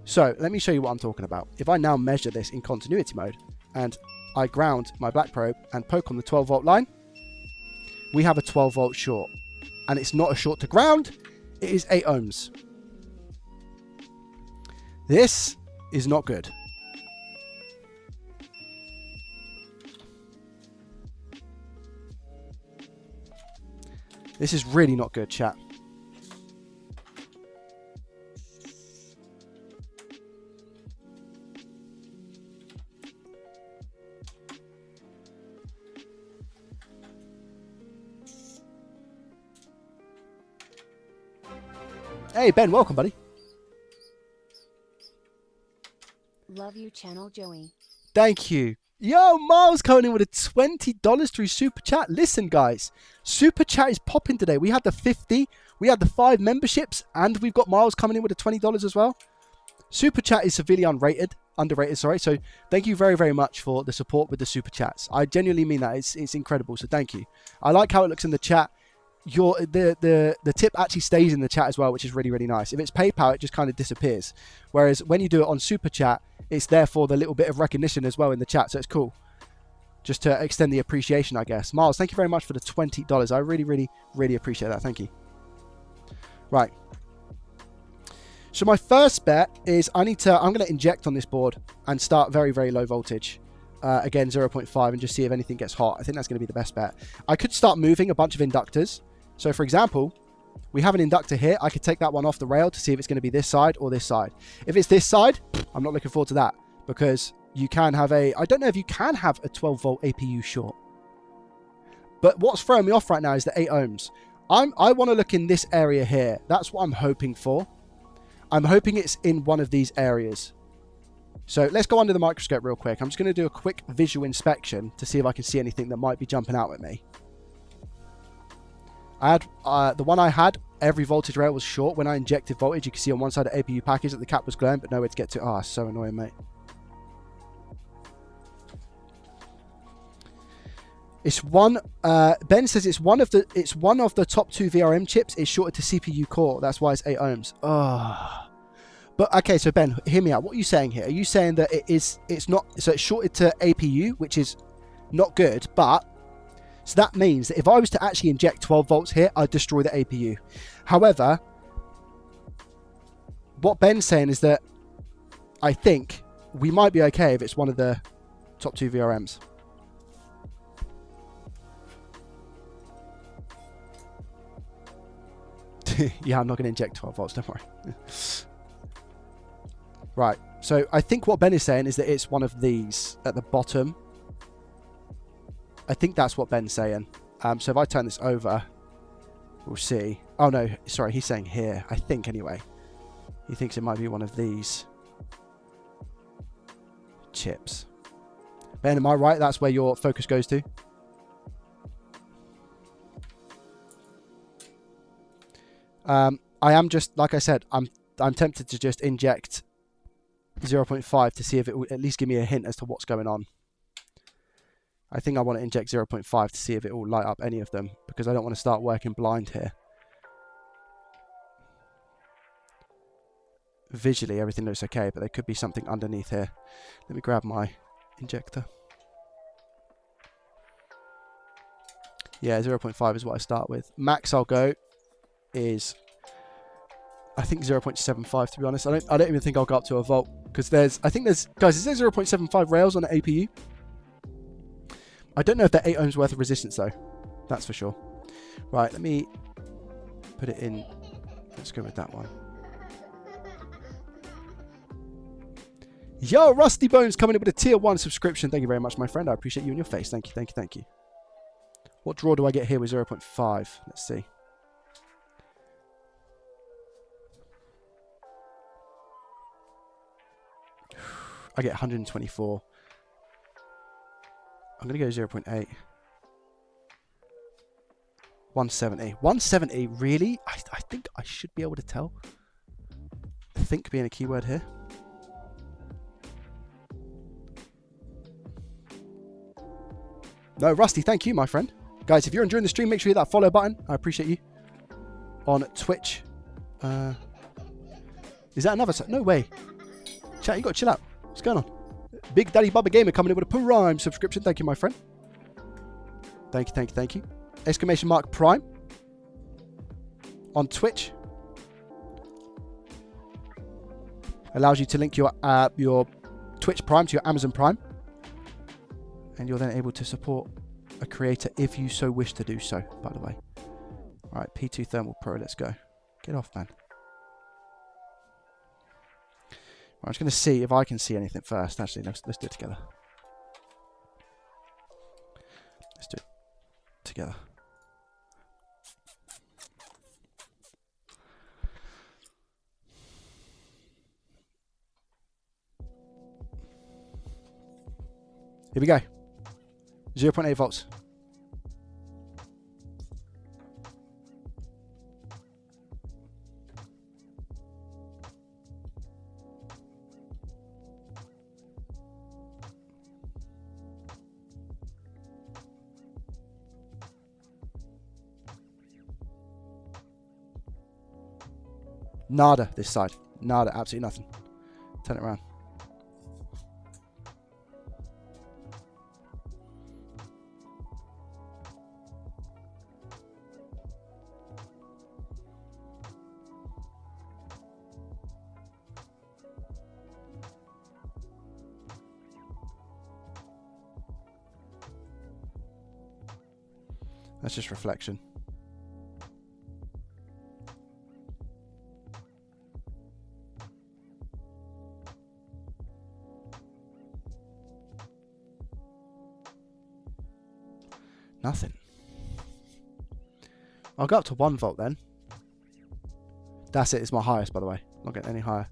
So let me show you what I'm talking about. If I now measure this in continuity mode and I ground my black probe and poke on the 12 volt line, we have a 12 volt short. And it's not a short to ground, it is 8 ohms. This is not good. This is really not good, chat. Hey, Ben, welcome, buddy. Love you, channel Joey. Thank you. Yo, Miles coming in with a $20 through Super Chat. Listen, guys, Super Chat is popping today. We had the 50, we had the 5 memberships, and we've got Miles coming in with a $20 as well. Super Chat is severely underrated, sorry. So thank you very, very much for the support with the Super Chats. I genuinely mean that. It's incredible, so thank you. I like how it looks in the chat. The tip actually stays in the chat as well, which is really, really nice. If it's PayPal, it just kind of disappears. Whereas when you do it on Super Chat, it's there for the little bit of recognition as well in the chat. So it's cool. Just to extend the appreciation, I guess. Miles, thank you very much for the $20. I really, really, really appreciate that. Thank you. Right. So my first bet is I'm going to inject on this board and start very, very low voltage. Again, 0.5 and just see if anything gets hot. I think that's going to be the best bet. I could start moving a bunch of inductors. So for example, we have an inductor here. I could take that one off the rail to see if it's going to be this side or this side. If it's this side, I'm not looking forward to that because you can have I don't know if you can have a 12 volt APU short. But what's throwing me off right now is the 8 ohms. I want to look in this area here. That's what I'm hoping for. I'm hoping it's in one of these areas. So let's go under the microscope real quick. I'm just going to do a quick visual inspection to see if I can see anything that might be jumping out at me. I had the one I had, every voltage rail was short. When I injected voltage, you can see on one side of the APU package that the cap was glowing, but nowhere to get to. Ah, so annoying, mate. It's one. Ben says it's one of the top 2 VRM chips. It's shorted to CPU core. That's why it's 8 ohms. Oh. But okay, so Ben, hear me out. What are you saying here? Are you saying that it's not, so it's shorted to APU, which is not good, but so that means that if I was to actually inject 12 volts here, I'd destroy the APU. However, what Ben's saying is that I think we might be okay if it's one of the top 2 VRMs. Yeah, I'm not going to inject 12 volts, don't worry. Right, so I think what Ben is saying is that it's one of these at the bottom. I think that's what Ben's saying. So if I turn this over, we'll see. Oh no, sorry, he's saying here. I think anyway. He thinks it might be one of these chips. Ben, am I right? That's where your focus goes to? I am just, like I said, I'm tempted to just inject 0.5 to see if it will at least give me a hint as to what's going on. I think I want to inject 0.5 to see if it will light up any of them, because I don't want to start working blind here. Visually, everything looks okay, but there could be something underneath here. Let me grab my injector. Yeah, 0.5 is what I start with. Max I'll go is, I think 0.75, to be honest. I don't even think I'll go up to a volt, because guys, is there 0.75 rails on the APU? I don't know if they're 8 ohms worth of resistance though. That's for sure. Right, let me put it in. Let's go with that one. Yo, Rusty Bones coming in with a tier 1 subscription. Thank you very much, my friend. I appreciate you and your face. Thank you, thank you, thank you. What draw do I get here with 0.5? Let's see. I get 124. I'm going to go 0.8. 170. 170, really? I think I should be able to tell. Think being a keyword here. No, Rusty, thank you, my friend. Guys, if you're enjoying the stream, make sure you hit that follow button. I appreciate you. On Twitch. Is that another? No way. Chat, you got to chill out. What's going on? Big Daddy Bubba Gamer coming in with a Prime subscription. Thank you, my friend. Thank you, thank you, thank you. Exclamation mark Prime. On Twitch. Allows you to link your Twitch Prime to your Amazon Prime. And you're then able to support a creator if you so wish to do so, by the way. All right, P2 Thermal Pro, let's go. Get off, man. I'm just going to see if I can see anything first. Actually, let's do it together. Let's do it together. Here we go. 0.8 volts. Nada this side. Nada, absolutely nothing. Turn it around. That's just reflection. Nothing. I'll go up to 1 volt then. That's it. It's my highest, by the way. I'm not getting any higher.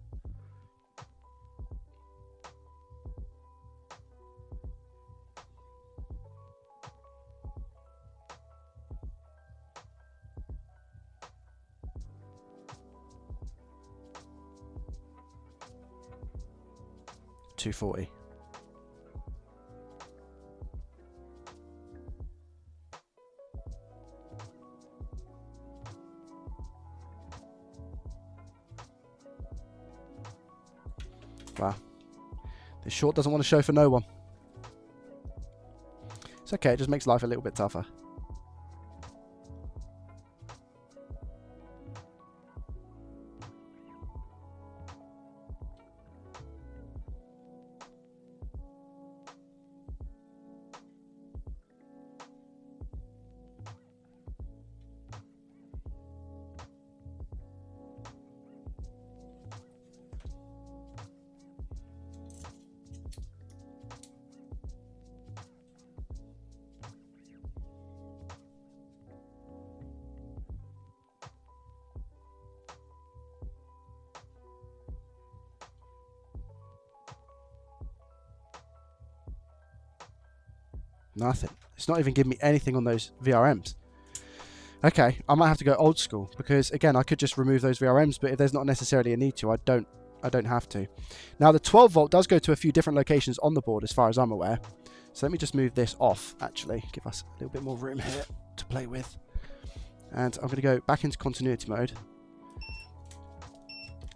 $240. Wow. This short doesn't want to show for no one. It's okay, it just makes life a little bit tougher. Nothing. It's not even giving me anything on those VRMs. Okay, I might have to go old school because again, I could just remove those VRMs, but if there's not necessarily a need to, I don't have to. Now the 12 volt does go to a few different locations on the board as far as I'm aware. So let me just move this off actually, give us a little bit more room here to play with. And I'm going to go back into continuity mode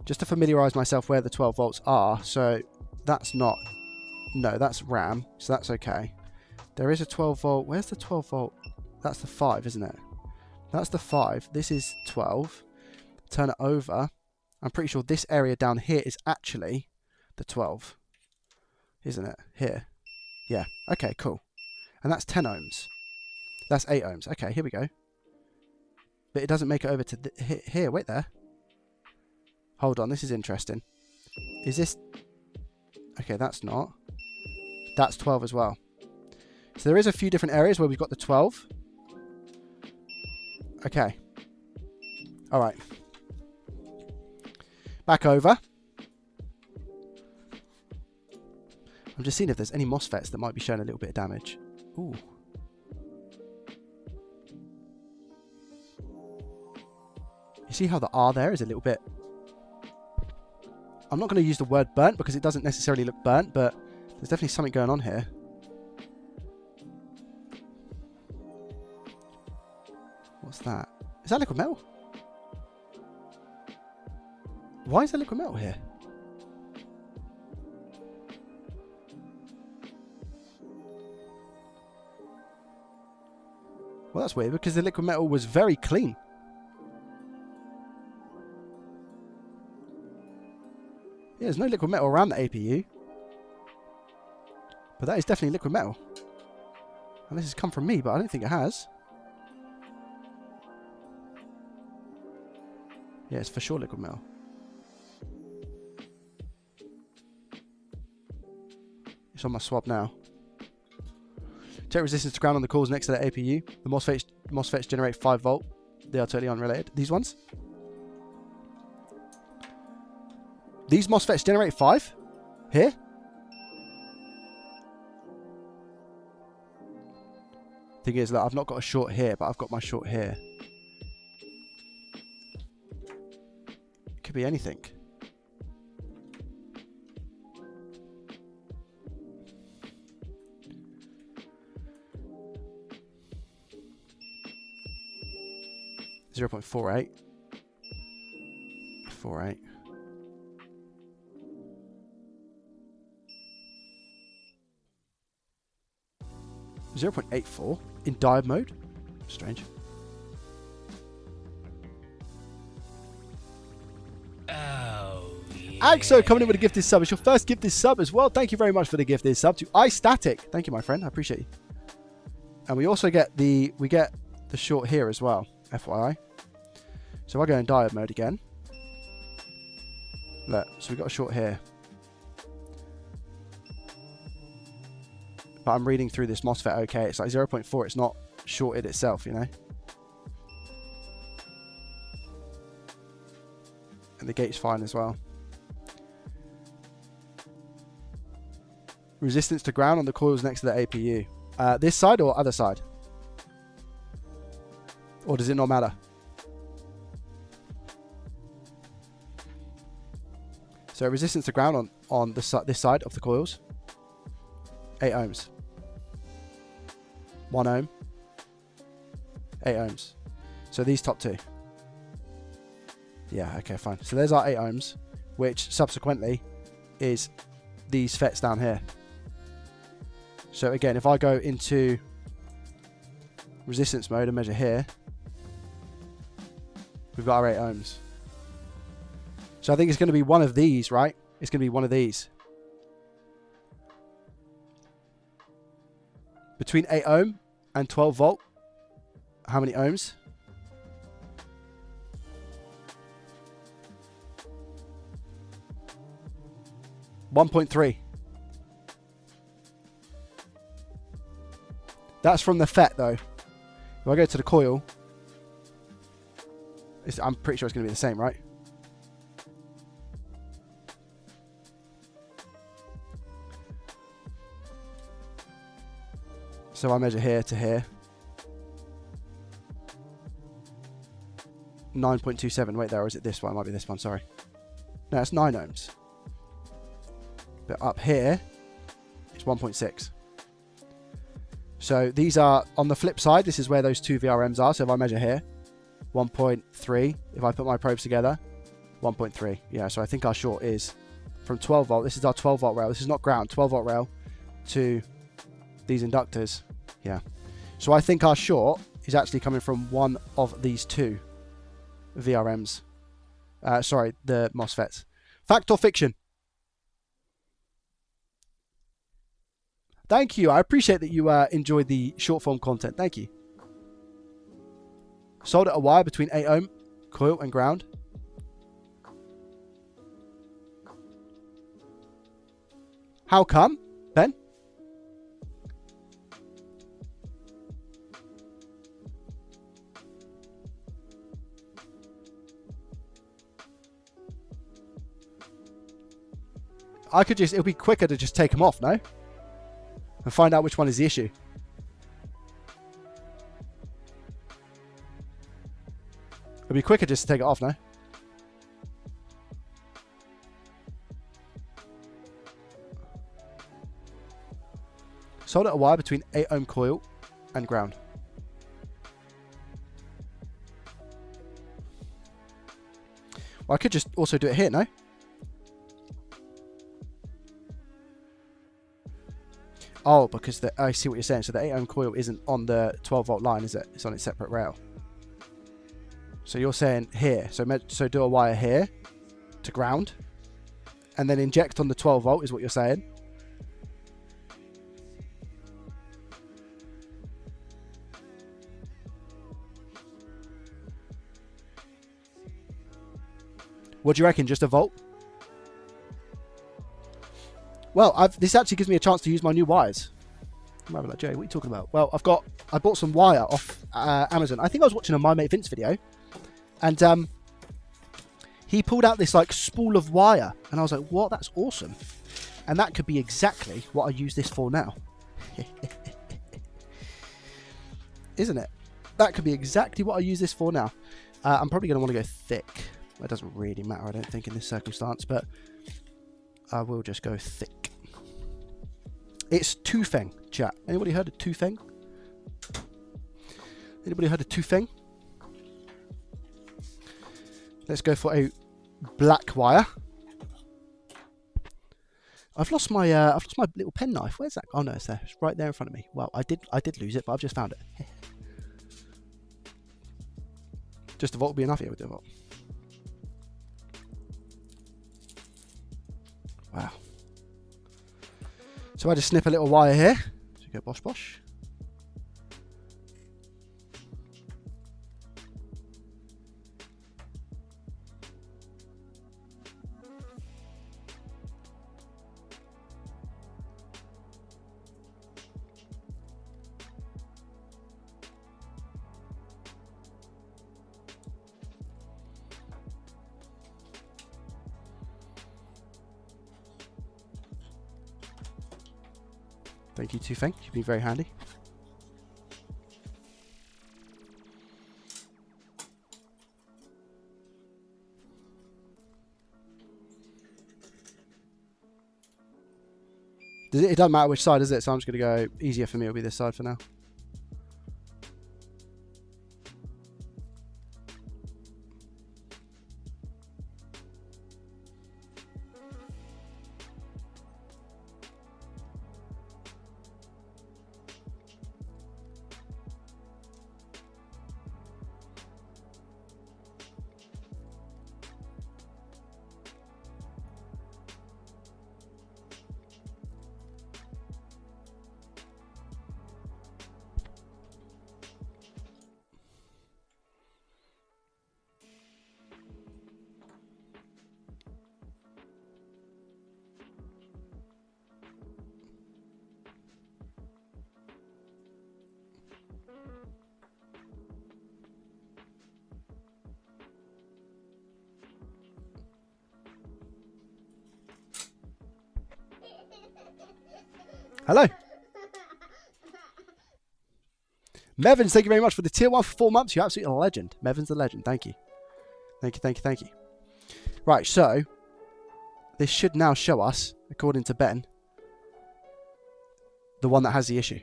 just to familiarize myself where the 12 volts are. So that's not, no, that's RAM, so that's okay. There is a 12 volt. Where's the 12 volt? That's the 5, isn't it? That's the 5. This is 12. Turn it over. I'm pretty sure this area down here is actually the 12. Isn't it? Here. Yeah. Okay, cool. And that's 10 ohms. That's 8 ohms. Okay, here we go. But it doesn't make it over to here. Wait there. Hold on. This is interesting. Is this... Okay, that's not. That's 12 as well. So there is a few different areas where we've got the 12. Okay. All right. Back over. I'm just seeing if there's any MOSFETs that might be showing a little bit of damage. Ooh. You see how the R there is a little bit... I'm not going to use the word burnt because it doesn't necessarily look burnt, but there's definitely something going on here. What's that? Is that liquid metal? Why is there liquid metal here? Well, that's weird because the liquid metal was very clean. Yeah, there's no liquid metal around the APU. But that is definitely liquid metal. And this has come from me, but I don't think it has. Yeah, it's for sure liquid metal. It's on my swab now. Check resistance to ground on the coils next to the APU. The MOSFETs generate 5 volt. They are totally unrelated. These ones? These MOSFETs generate 5? Here? Thing is that I've not got a short here, but I've got my short here. It could be anything. Zero 0.48. 48. Zero 0.84 in diode mode. Strange. Axo coming in with a gifted sub. It's your first gifted sub as well. Thank you very much for the gifted sub to iStatic. Thank you, my friend. I appreciate you. And we also get the short here as well, FYI. So I go in diode mode again. Look, so we got a short here. But I'm reading through this MOSFET okay. It's like 0.4. It's not shorted itself, you know. And the gate's fine as well. Resistance to ground on the coils next to the APU. This side or other side? Or does it not matter? So resistance to ground on this side of the coils. 8 ohms. 1 ohm. 8 ohms. So these top two. Yeah, okay, fine. So there's our 8 ohms, which subsequently is these FETs down here. So again, if I go into resistance mode and measure here, we've got our 8 ohms. So I think it's going to be one of these, right? It's going to be one of these. Between 8 ohm and 12 volt, how many ohms? $1.3. That's from the FET though. If I go to the coil, I'm pretty sure it's going to be the same, right? So I measure here to here. 9.27. Wait there, or is it this one? It might be this one, sorry. No, it's 9 ohms. But up here, it's 1.6. So these are, on the flip side, this is where those two VRMs are. So if I measure here, 1.3. If I put my probes together, 1.3. Yeah, so I think our short is from 12 volt. This is our 12 volt rail. This is not ground. 12 volt rail to these inductors. Yeah. So I think our short is actually coming from one of these two VRMs. Sorry, the MOSFETs. Fact or fiction? Thank you. I appreciate that you enjoyed the short form content. Thank you. Solder a wire between 8 ohm coil and ground. How come, Ben? I could just, it'll be quicker to just take them off, no? And find out which one is the issue. It'll be quicker just to take it off, no? Solder a wire between 8 ohm coil and ground. Well, I could just also do it here, no? Oh, because I see what you're saying. So the 8 ohm coil isn't on the 12 volt line, is it? It's on its separate rail. So you're saying here. So do a wire here to ground, and then inject on the 12 volt is what you're saying. What do you reckon? Just a volt? Well, this actually gives me a chance to use my new wires. I'm having like, Jay, what are you talking about? Well, I bought some wire off Amazon. I think I was watching a My Mate Vince video, and he pulled out this like spool of wire, and I was like, what? That's awesome. And that could be exactly what I use this for now. Isn't it? That could be exactly what I use this for now. I'm probably going to want to go thick. That doesn't really matter, I don't think, in this circumstance, but I will just go thick. It's Tufeng, chat. Anybody heard of Tufeng? Anybody heard of Tufeng? Let's go for a black wire. I've lost my little pen knife. Where's that? Oh no, it's there. It's right there in front of me. Well, I did lose it, but I've just found it. Just a volt will be enough here with the volt. Wow. So I just snip a little wire here. So go bosh bosh. Thank you, Tufeng. You've been very handy. It doesn't matter which side, is it? So I'm just going to go easier for me. It'll be this side for now. Hello. Mevins, thank you very much for the tier 1 for 4 months. You're absolutely a legend. Mevins the legend. Thank you. Thank you, thank you, thank you. Right, so this should now show us, according to Ben, the one that has the issue.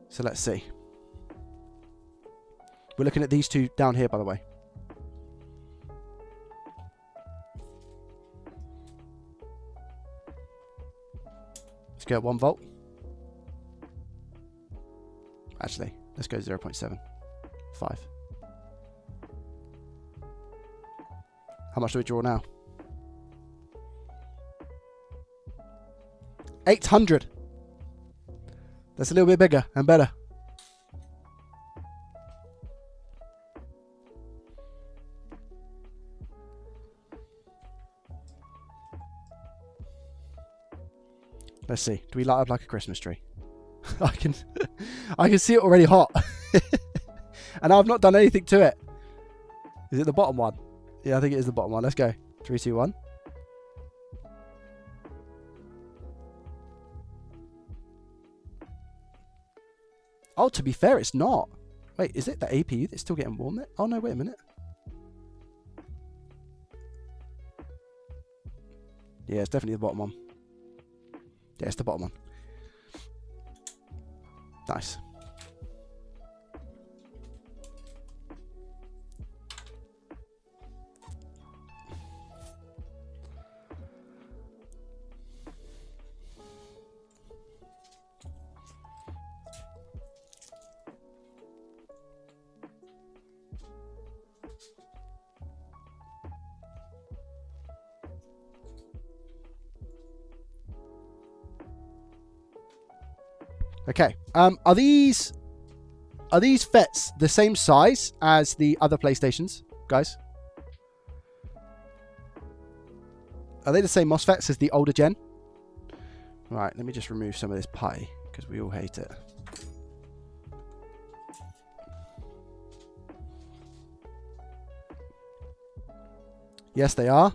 So let's see. We're looking at these two down here, by the way. Let's go at 1 volt. Actually, let's go 0.75. How much do we draw now? 800. That's a little bit bigger and better. Let's see. Do we light up like a Christmas tree? I can see it already hot. And I've not done anything to it. Is it the bottom one? Yeah, I think it is the bottom one. Let's go. 3, 2, 1. Oh, to be fair, it's not. Wait, is it the APU that's still getting warm? Oh, no, wait a minute. Yeah, it's definitely the bottom one. Yeah, it's the bottom one. Nice. Okay. Are these FETs the same size as the other PlayStations, guys? Are they the same MOSFETs as the older gen? Right, let me just remove some of this pie because we all hate it. Yes, they are.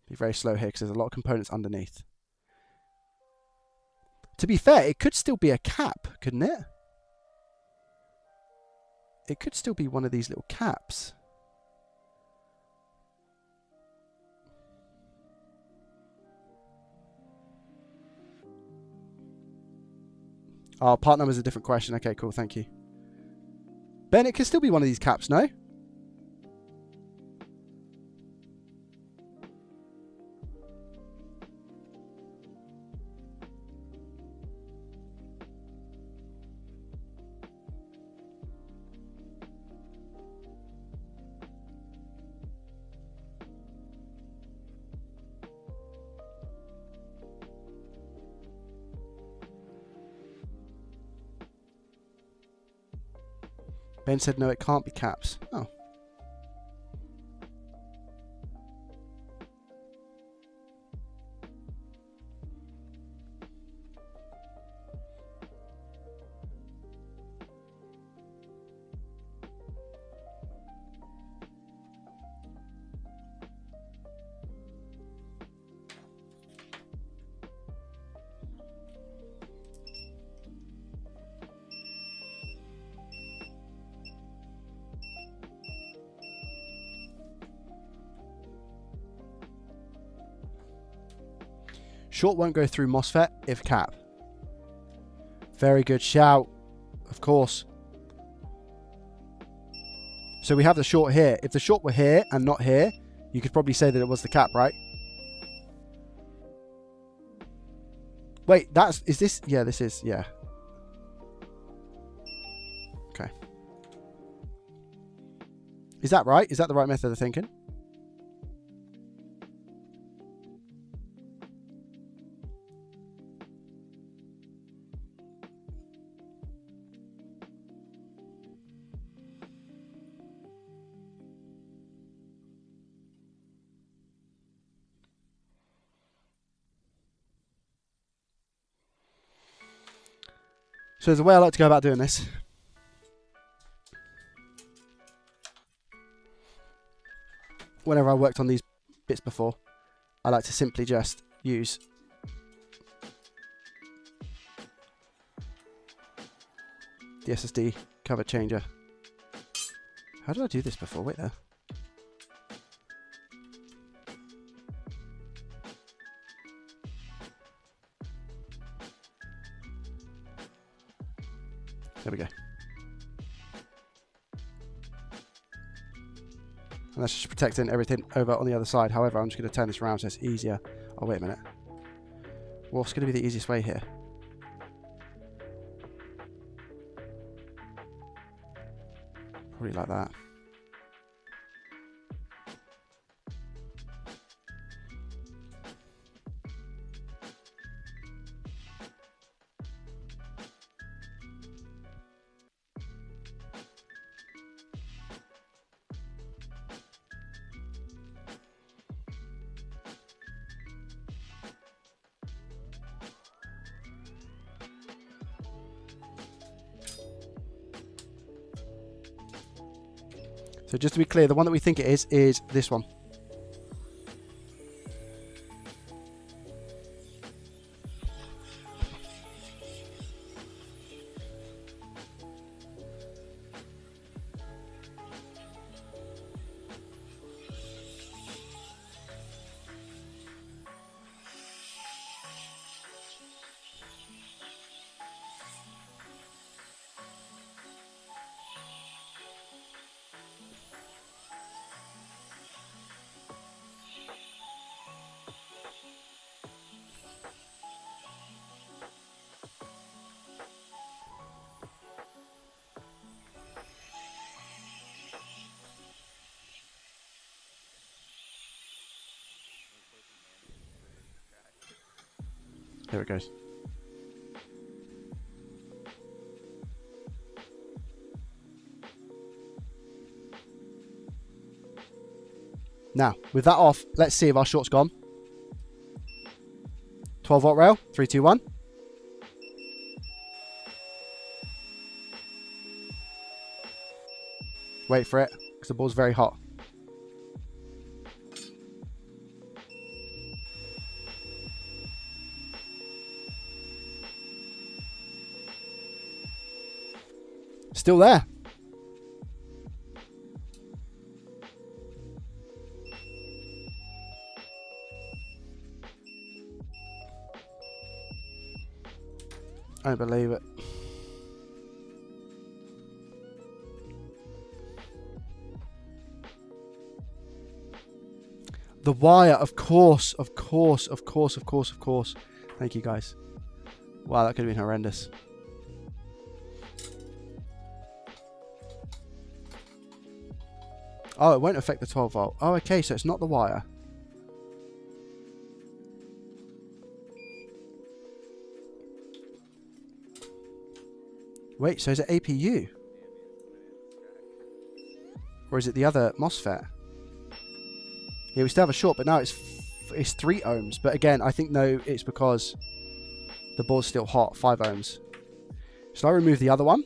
Be very slow here because there's a lot of components underneath. To be fair, it could still be a cap, couldn't it? It could still be one of these little caps. Oh, part number is a different question. Okay, cool. Thank you. Ben, it could still be one of these caps, no? Ben said no, it can't be caps. Oh. Short won't go through MOSFET if cap. Very good shout. Of course. So we have the short here. If the short were here and not here, you could probably say that it was the cap, right? Wait, is this? Yeah, this is, yeah. Okay. Is that right? Is that the right method of thinking? So there's a way I like to go about doing this. Whenever I worked on these bits before, I like to simply just use the SSD cover changer. How did I do this before? Wait there. There we go. And that's just protecting everything over on the other side. However, I'm just going to turn this around so it's easier. Oh, wait a minute. What's going to be the easiest way here? Probably like that. So just to be clear, the one that we think it is this one. There it goes. Now, with that off, let's see if our short's gone. 12 volt rail, 3, 2, 1. Wait for it, because the ball's very hot. Still there. I don't believe it. The wire, of course, of course, of course, of course, of course. Thank you, guys. Wow, that could have been horrendous. Oh, it won't affect the 12 volt. Oh, okay, so it's not the wire. Wait, so is it APU? Or is it the other MOSFET? Yeah, we still have a short, but now it's 3 ohms. But again, I think no, it's because the board's still hot, 5 ohms. Shall I remove the other one?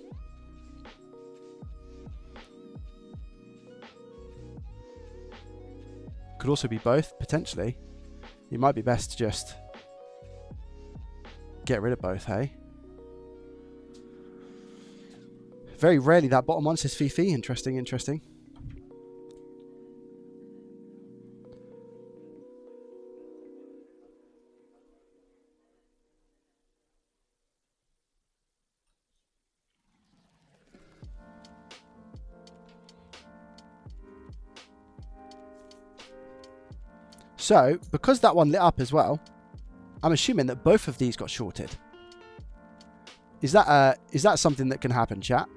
Could also be both, potentially. It might be best to just get rid of both, hey? Very rarely that bottom one says Fifi. Interesting, interesting. So, because that one lit up as well, I'm assuming that both of these got shorted. Is that something that can happen, chat?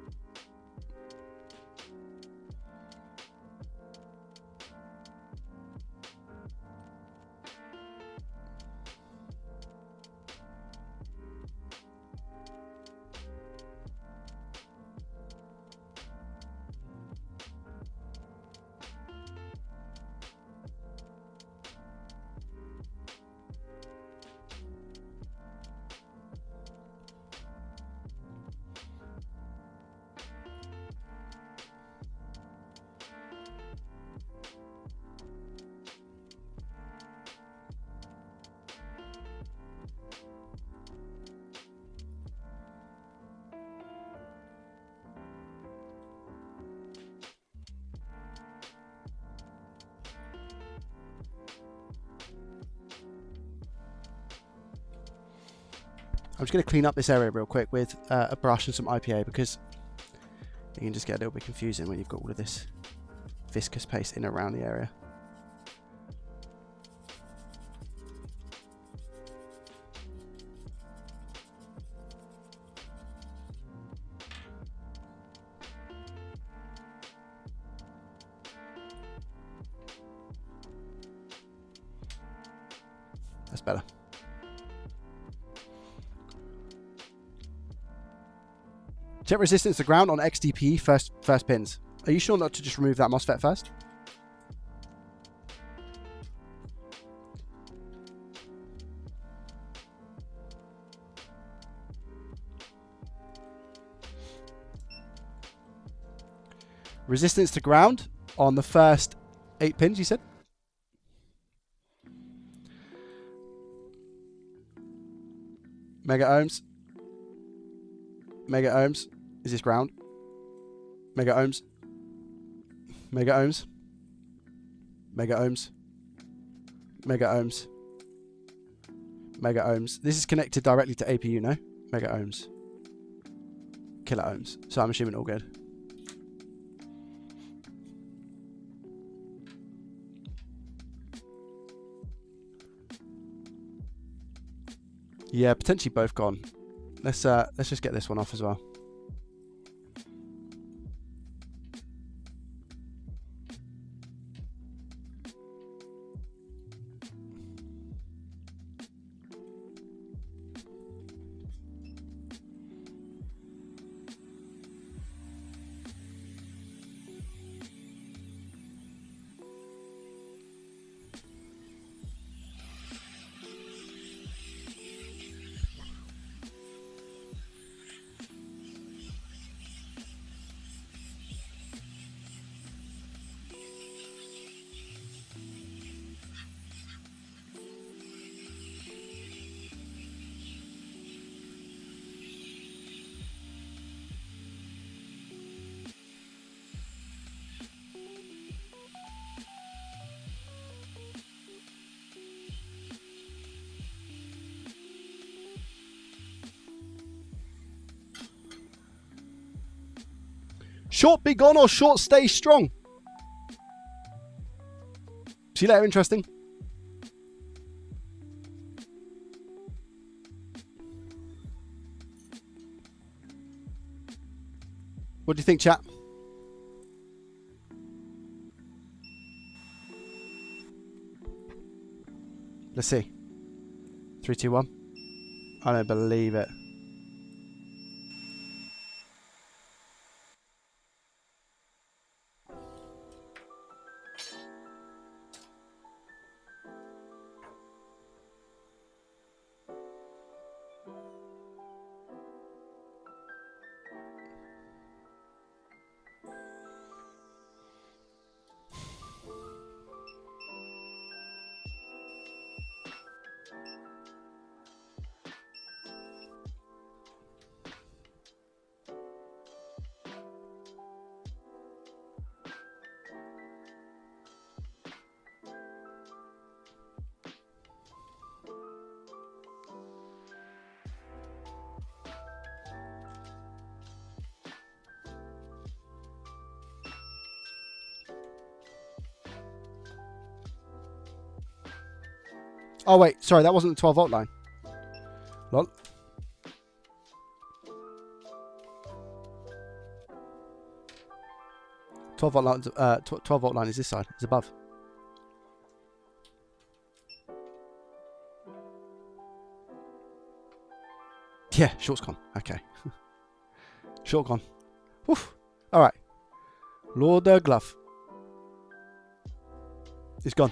I'm just going to clean up this area real quick with a brush and some IPA, because it can just get a little bit confusing when you've got all of this viscous paste in and around the area. That's better. Check resistance to ground on XDP first pins. Are you sure not to just remove that MOSFET first? Resistance to ground on the first 8 pins, you said? Mega ohms. Mega ohms. Is this ground? Mega ohms. Mega ohms. Mega ohms. Mega ohms. Mega ohms. This is connected directly to APU, no? Mega ohms. Kilo ohms. So I'm assuming all good. Yeah, potentially both gone. Let's just get this one off as well. Short be gone or short stay strong? See that interesting? What do you think, chat? Let's see. 3, 2, 1. I don't believe it. Oh wait, sorry, that wasn't the 12 volt line. Lol. Twelve volt line is this side. It's above. Yeah, short's gone. Okay. Short gone. Woof. All right. Lord glove. It's gone.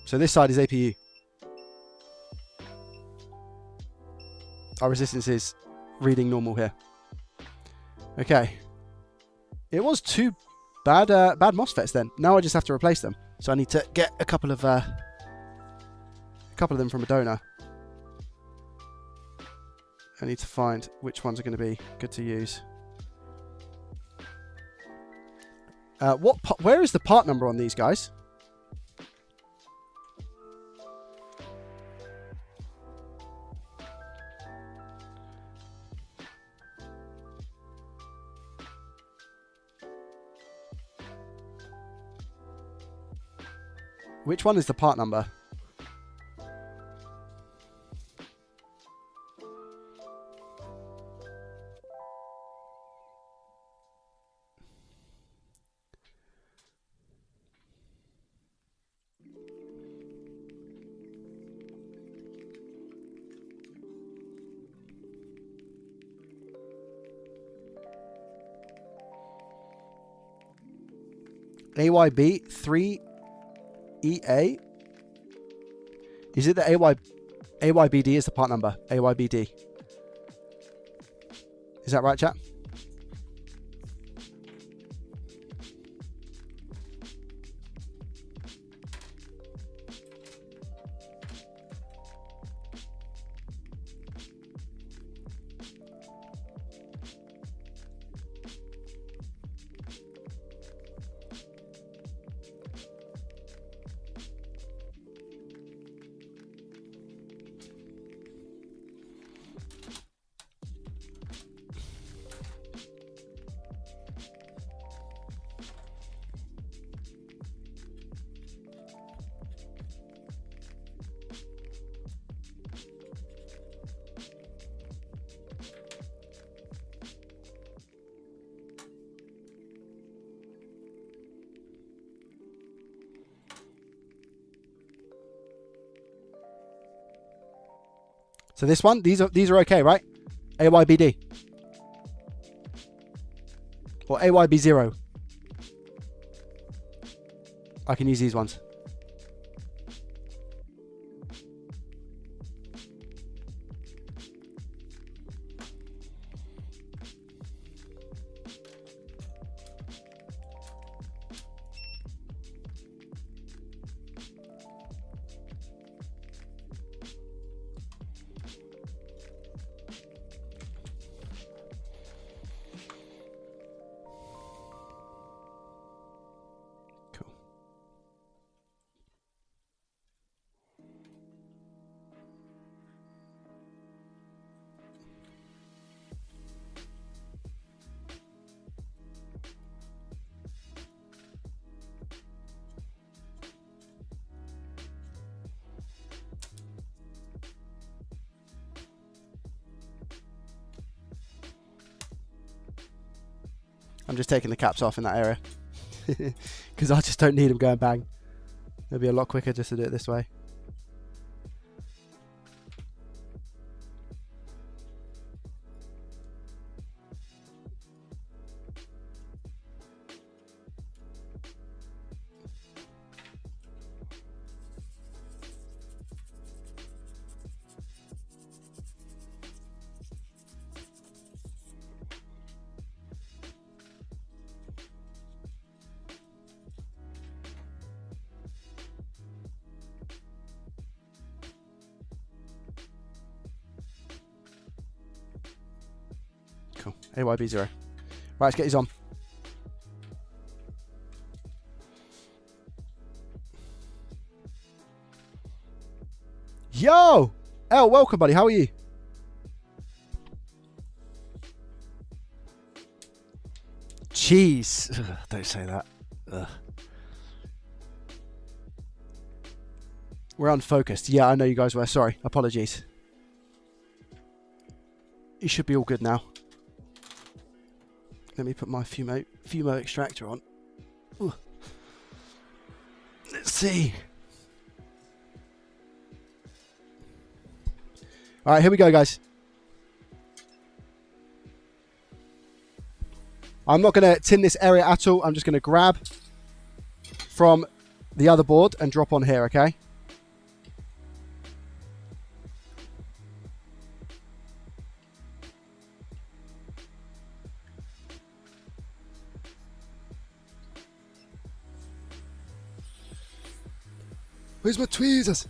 So this side is APU. Our resistance is reading normal here. Okay. It was 2 bad MOSFETs then. Now I just have to replace them. So I need to get a couple of them from a donor. I need to find which ones are going to be good to use. Where is the part number on these guys? Which one is the part number? AYB 3EA. Is it the AYBD is the part number? AYBD. Is that right, chat? So this one, these are okay, right? AYBD. Or AYB0. I can use these ones. I'm just taking the caps off in that area because I just don't need them going bang. It'll be a lot quicker just to do it this way. Cool. AYB0. Right, let's get these on. Yo! El, welcome, buddy. How are you? Jeez. Ugh, don't say that. Ugh. We're unfocused. Yeah, I know you guys were. Sorry. Apologies. You should be all good now. Let me put my Fumo extractor on. Ooh. Let's see. All right, here we go, guys. I'm not going to tin this area at all. I'm just going to grab from the other board and drop on here, okay? Where's my tweezers?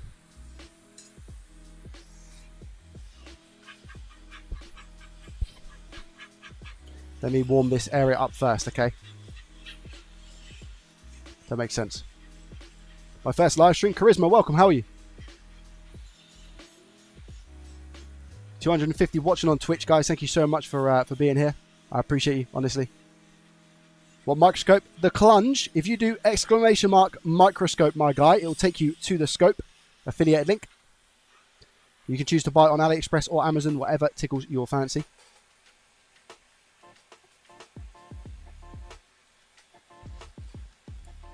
Let me warm this area up first, okay? That makes sense. My first live stream, Charisma, welcome, how are you? 250 watching on Twitch, guys. Thank you so much for being here. I appreciate you, honestly. What microscope? The Clunge. If you do exclamation mark microscope, my guy, it will take you to the scope affiliated link. You can choose to buy it on AliExpress or Amazon, whatever tickles your fancy.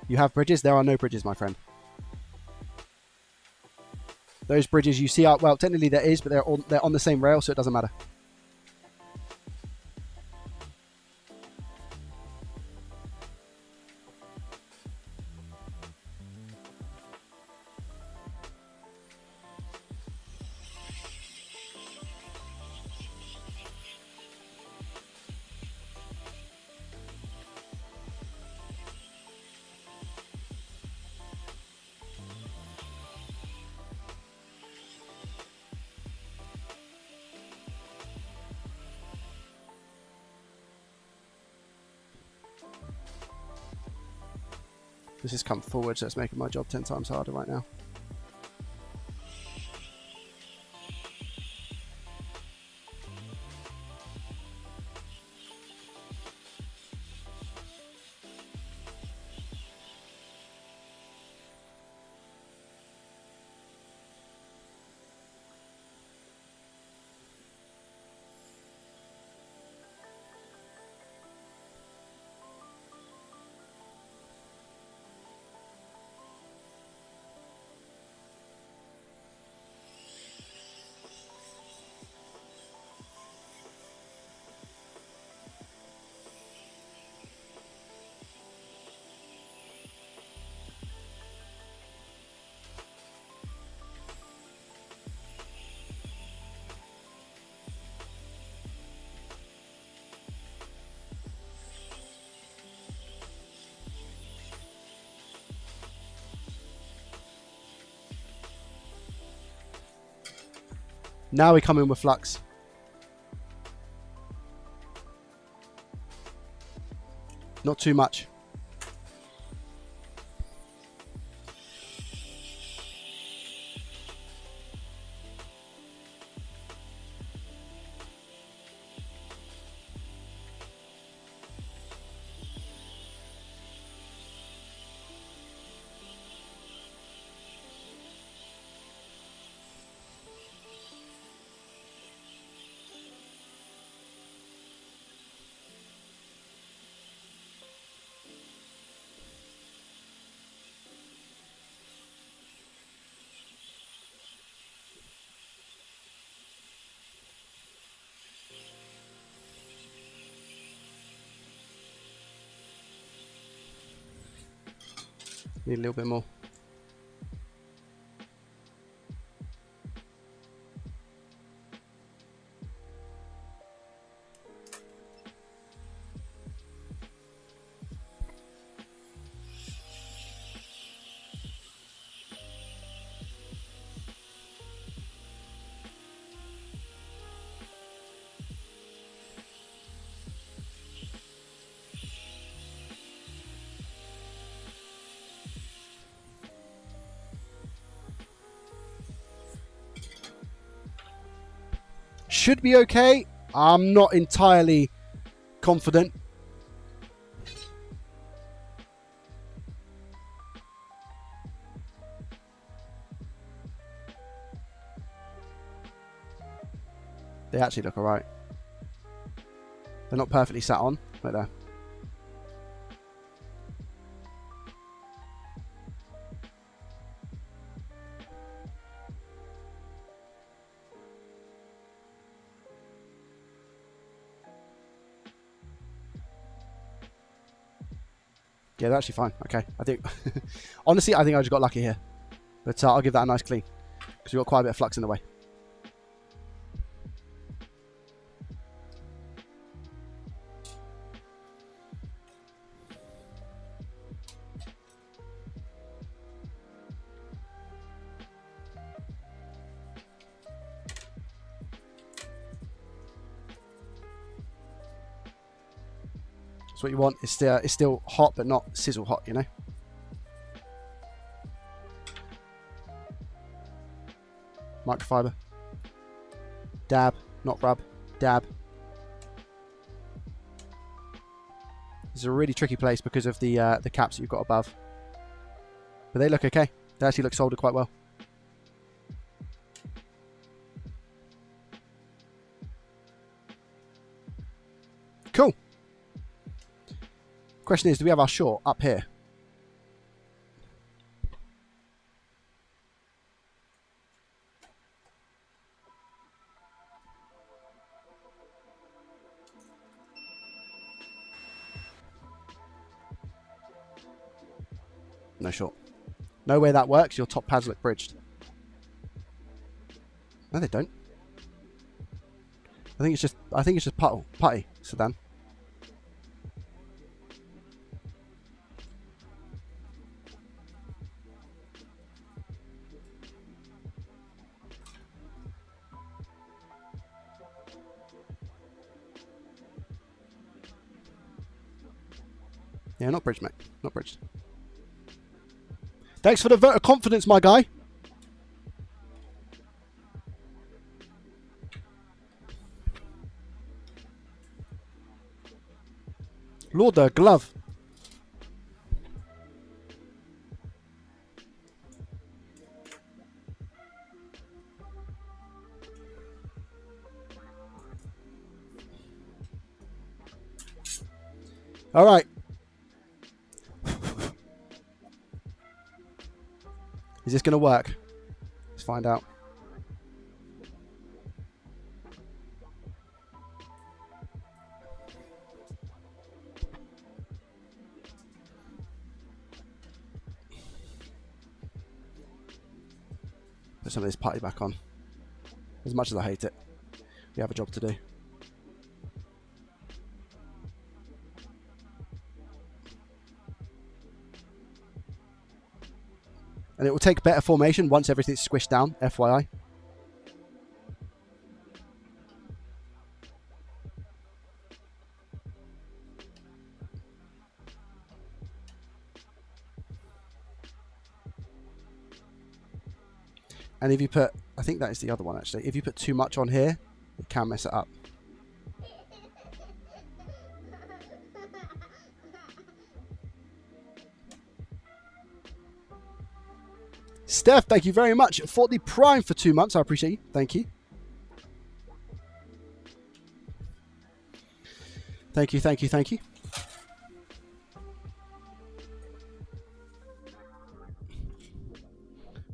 You have bridges? There are no bridges, my friend. Those bridges you see are, well, technically there is, but they're on the same rail, so it doesn't matter. This has come forward, so it's making my job 10 times harder right now. Now we come in with flux. Not too much. Need a little bit more. Should be okay. I'm not entirely confident. They actually look alright. They're not perfectly sat on, but they're. Yeah, they're actually fine. Okay, I think honestly, I think I just got lucky here, but I'll give that a nice clean because we've got quite a bit of flux in the way. So what you want is it's still hot, but not sizzle hot, you know. Microfiber. Dab, not rub. Dab. It's a really tricky place because of the caps that you've got above. But they look okay. They actually look soldered quite well. Cool. Question is, do we have our short up here? No short. No way that works. Your top pads look bridged. No, they don't. I think it's just putty, Sedan. Yeah, not bridged, mate. Not bridged. Thanks for the vote of confidence, my guy. Lord, the glove. All right. Is this going to work? Let's find out. Put some of this putty back on. As much as I hate it, we have a job to do. And it will take better formation once everything's squished down, FYI. And if you put, I think that is the other one actually, if you put too much on here, it can mess it up. Steph, thank you very much for the Prime for 2 months. I appreciate you. Thank you. Thank you, thank you, thank you.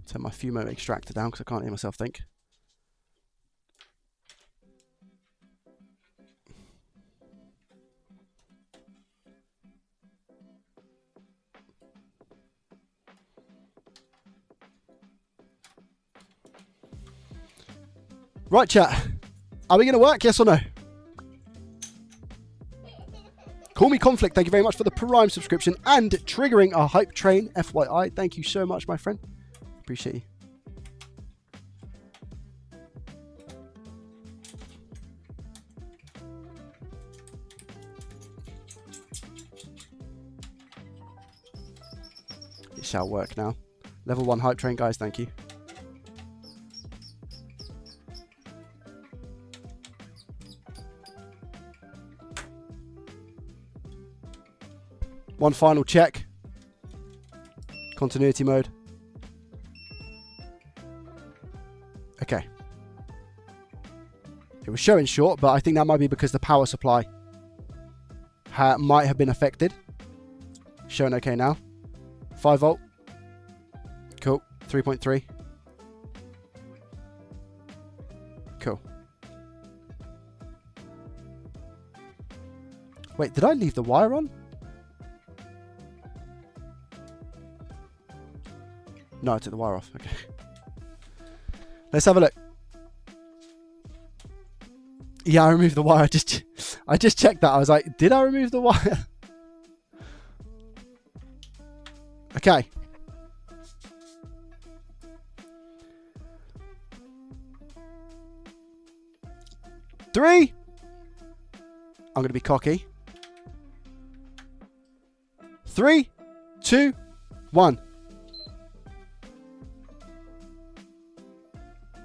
Turn my Fumo extractor down because I can't hear myself think. Right, chat. Are we going to work? Yes or no? Call me Conflict. Thank you very much for the Prime subscription and triggering a hype train. FYI. Thank you so much, my friend. Appreciate you. It shall work now. Level 1 hype train, guys. Thank you. One final check. Continuity mode. Okay. It was showing short, but I think that might be because the power supply might have been affected. Showing okay now. 5 volt. Cool. 3.3. Cool. Wait, did I leave the wire on? No, I took the wire off. Okay. Let's have a look. Yeah, I removed the wire. I just checked that. I was like, did I remove the wire? Okay. Three. I'm going to be cocky. 3, 2, 1.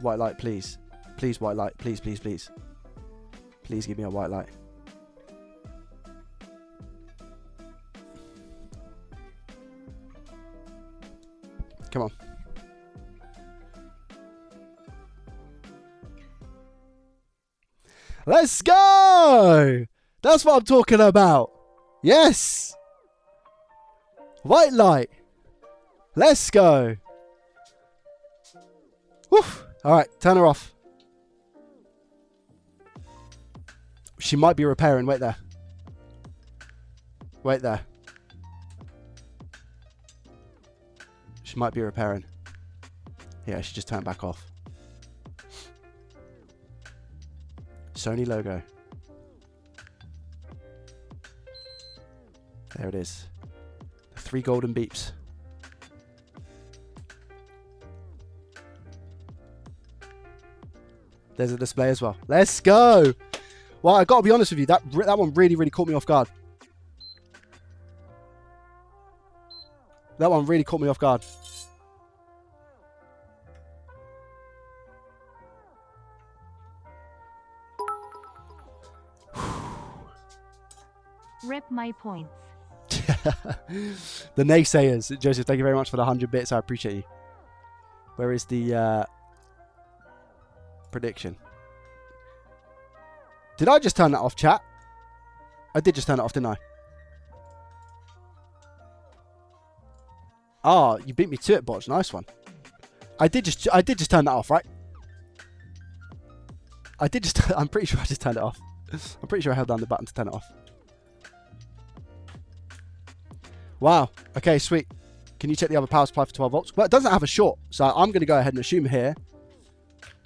White light, please. Please, white light. Please, please, please. Please give me a white light. Come on. Let's go! That's what I'm talking about. Yes! White light. Let's go. Woof. Alright, turn her off. She might be repairing. Wait there. Wait there. She might be repairing. Yeah, she just turned back off. Sony logo. There it is. The 3 golden beeps. There's a display as well. Let's go. Well, I got to be honest with you. That one really, really caught me off guard. That one really caught me off guard. Rip my points. The naysayers. Joseph, thank you very much for the 100 bits. I appreciate you. Where is the prediction? Did I just turn that off, chat? I did just turn it off, didn't I? Oh, you beat me to it, Bodge. Nice one. I did just turn that off, right? I'm pretty sure I just turned it off. I'm pretty sure I held down the button to turn it off. Wow. Okay, sweet. Can you check the other power supply for 12 volts? Well, it doesn't have a short, so I'm going to go ahead and assume here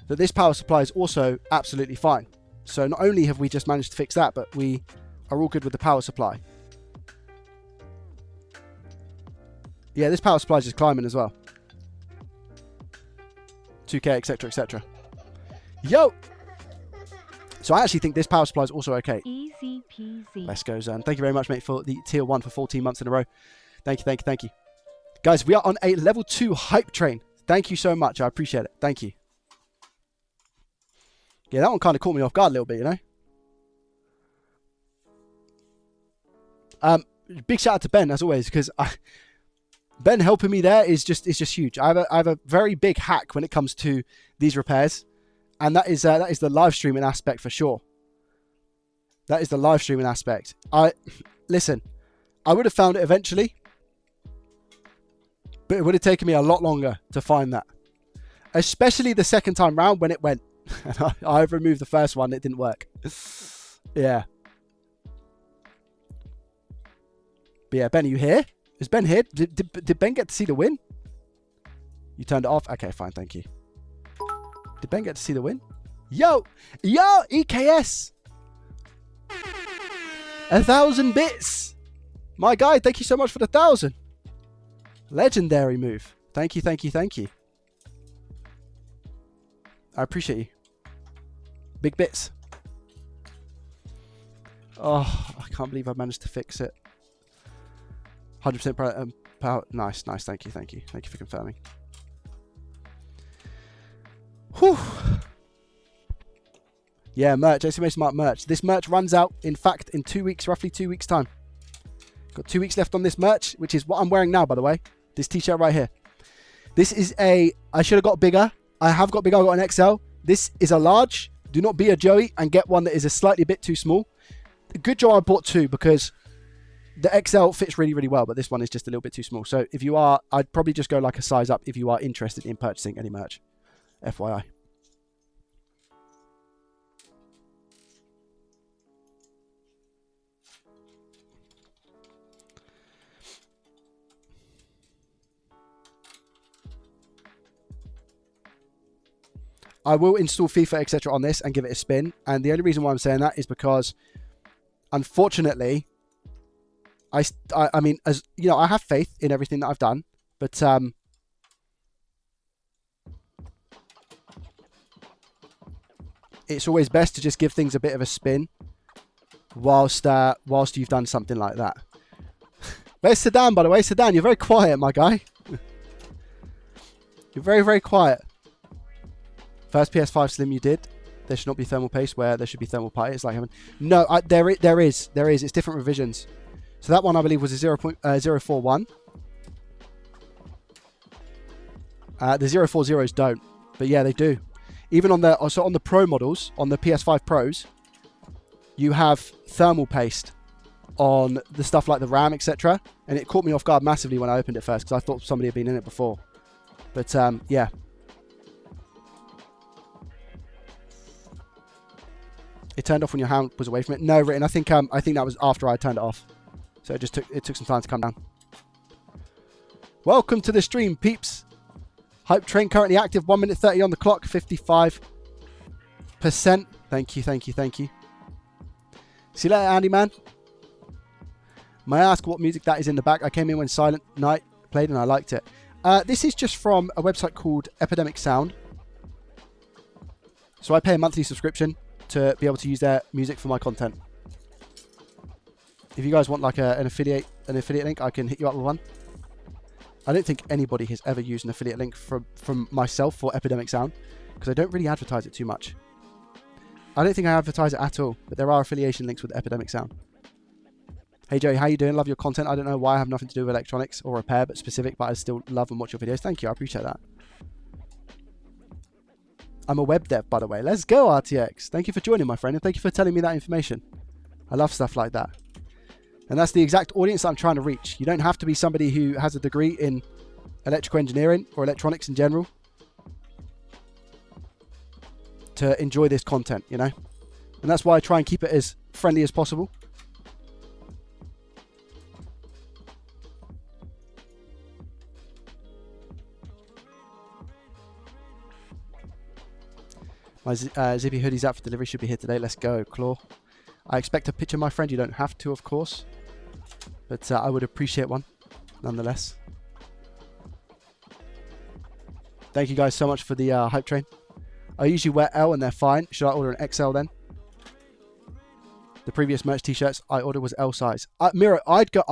that this power supply is also absolutely fine. So not only have we just managed to fix that, but we are all good with the power supply. Yeah, this power supply is just climbing as well. 2K, etc., etc. Yo! So I actually think this power supply is also okay. Easy peasy. Let's go, Zan. Thank you very much, mate, for the tier 1 for 14 months in a row. Thank you, thank you, thank you. Guys, we are on a level 2 hype train. Thank you so much. I appreciate it. Thank you. Yeah, that one kind of caught me off guard a little bit, you know. Big shout out to Ben as always, because Ben helping me there is just huge. I have a very big hack when it comes to these repairs, and that is the live streaming aspect for sure. That is the live streaming aspect. Listen, I would have found it eventually, but it would have taken me a lot longer to find that, especially the second time round when it went. I've removed the first one, it didn't work. Yeah. But yeah, Ben, are you here? Is Ben here? Did Ben get to see the win? You turned it off? Okay, fine, thank you. Did Ben get to see the win? Yo! Yo! EKS! 1,000 bits! My guy, thank you so much for the 1,000. Legendary move. Thank you, thank you, thank you. I appreciate you. Big bits. Oh, I can't believe I managed to fix it. 100% power. Nice, nice. Thank you, thank you. Thank you for confirming. Whew. Yeah, merch. AC Smart merch. This merch runs out, in fact, in 2 weeks, roughly 2 weeks' time. Got 2 weeks left on this merch, which is what I'm wearing now, by the way. This t-shirt right here. This is I should have got bigger. I have got bigger. I got an XL. This is a large. Do not be a Joey and get one that is a slightly bit too small. Good job I bought 2 because the XL fits really, really well, but this one is just a little bit too small. So if you are, I'd probably just go like a size up if you are interested in purchasing any merch. FYI. I will install FIFA, etc. on this and give it a spin. And the only reason why I'm saying that is because, unfortunately, I mean, as you know, I have faith in everything that I've done, but it's always best to just give things a bit of a spin whilst you've done something like that. Where's Sedan, by the way? Sedan, you're very quiet, my guy. You're very, very quiet. First PS5 Slim you did. There should not be thermal paste where there should be thermal pie. It's like having... No, there is. It's different revisions. So that one I believe was a 0.041. The 040s don't, but yeah, they do. Even on the Pro models, on the PS5 Pros, you have thermal paste on the stuff like the RAM, etc. And it caught me off guard massively when I opened it first because I thought somebody had been in it before. But yeah. It turned off when your hand was away from it. No, written. I think that was after I turned it off. So it took some time to come down. Welcome to the stream, peeps. Hype train currently active. 1 minute 30 on the clock. 55%. Thank you, thank you, thank you. See you later, Andy, man. May I ask what music that is in the back? I came in when Silent Night played and I liked it. This is just from a website called Epidemic Sound. So I pay a monthly subscription to be able to use their music for my content. If you guys want like an affiliate link, I can hit you up with one. I don't think anybody has ever used an affiliate link from myself for Epidemic Sound because I don't really advertise it too much. I don't think I advertise it at all, but there are affiliation links with Epidemic Sound. Hey Joey, how you doing? Love your content. I don't know why I have nothing to do with electronics or repair, but specific, but I still love and watch your videos. Thank you, I appreciate that. I'm a web dev, by the way. Let's go, RTX. Thank you for joining, my friend, and thank you for telling me that information. I love stuff like that. And that's the exact audience that I'm trying to reach. You don't have to be somebody who has a degree in electrical engineering or electronics in general to enjoy this content, you know? And that's why I try and keep it as friendly as possible. My Zippy hoodie's out for delivery. Should be here today. Let's go, Claw. I expect a picture, my friend. You don't have to, of course. But I would appreciate one, nonetheless. Thank you guys so much for the hype train. I usually wear L and they're fine. Should I order an XL then? The previous merch t-shirts I ordered was L size. Mira, I'd go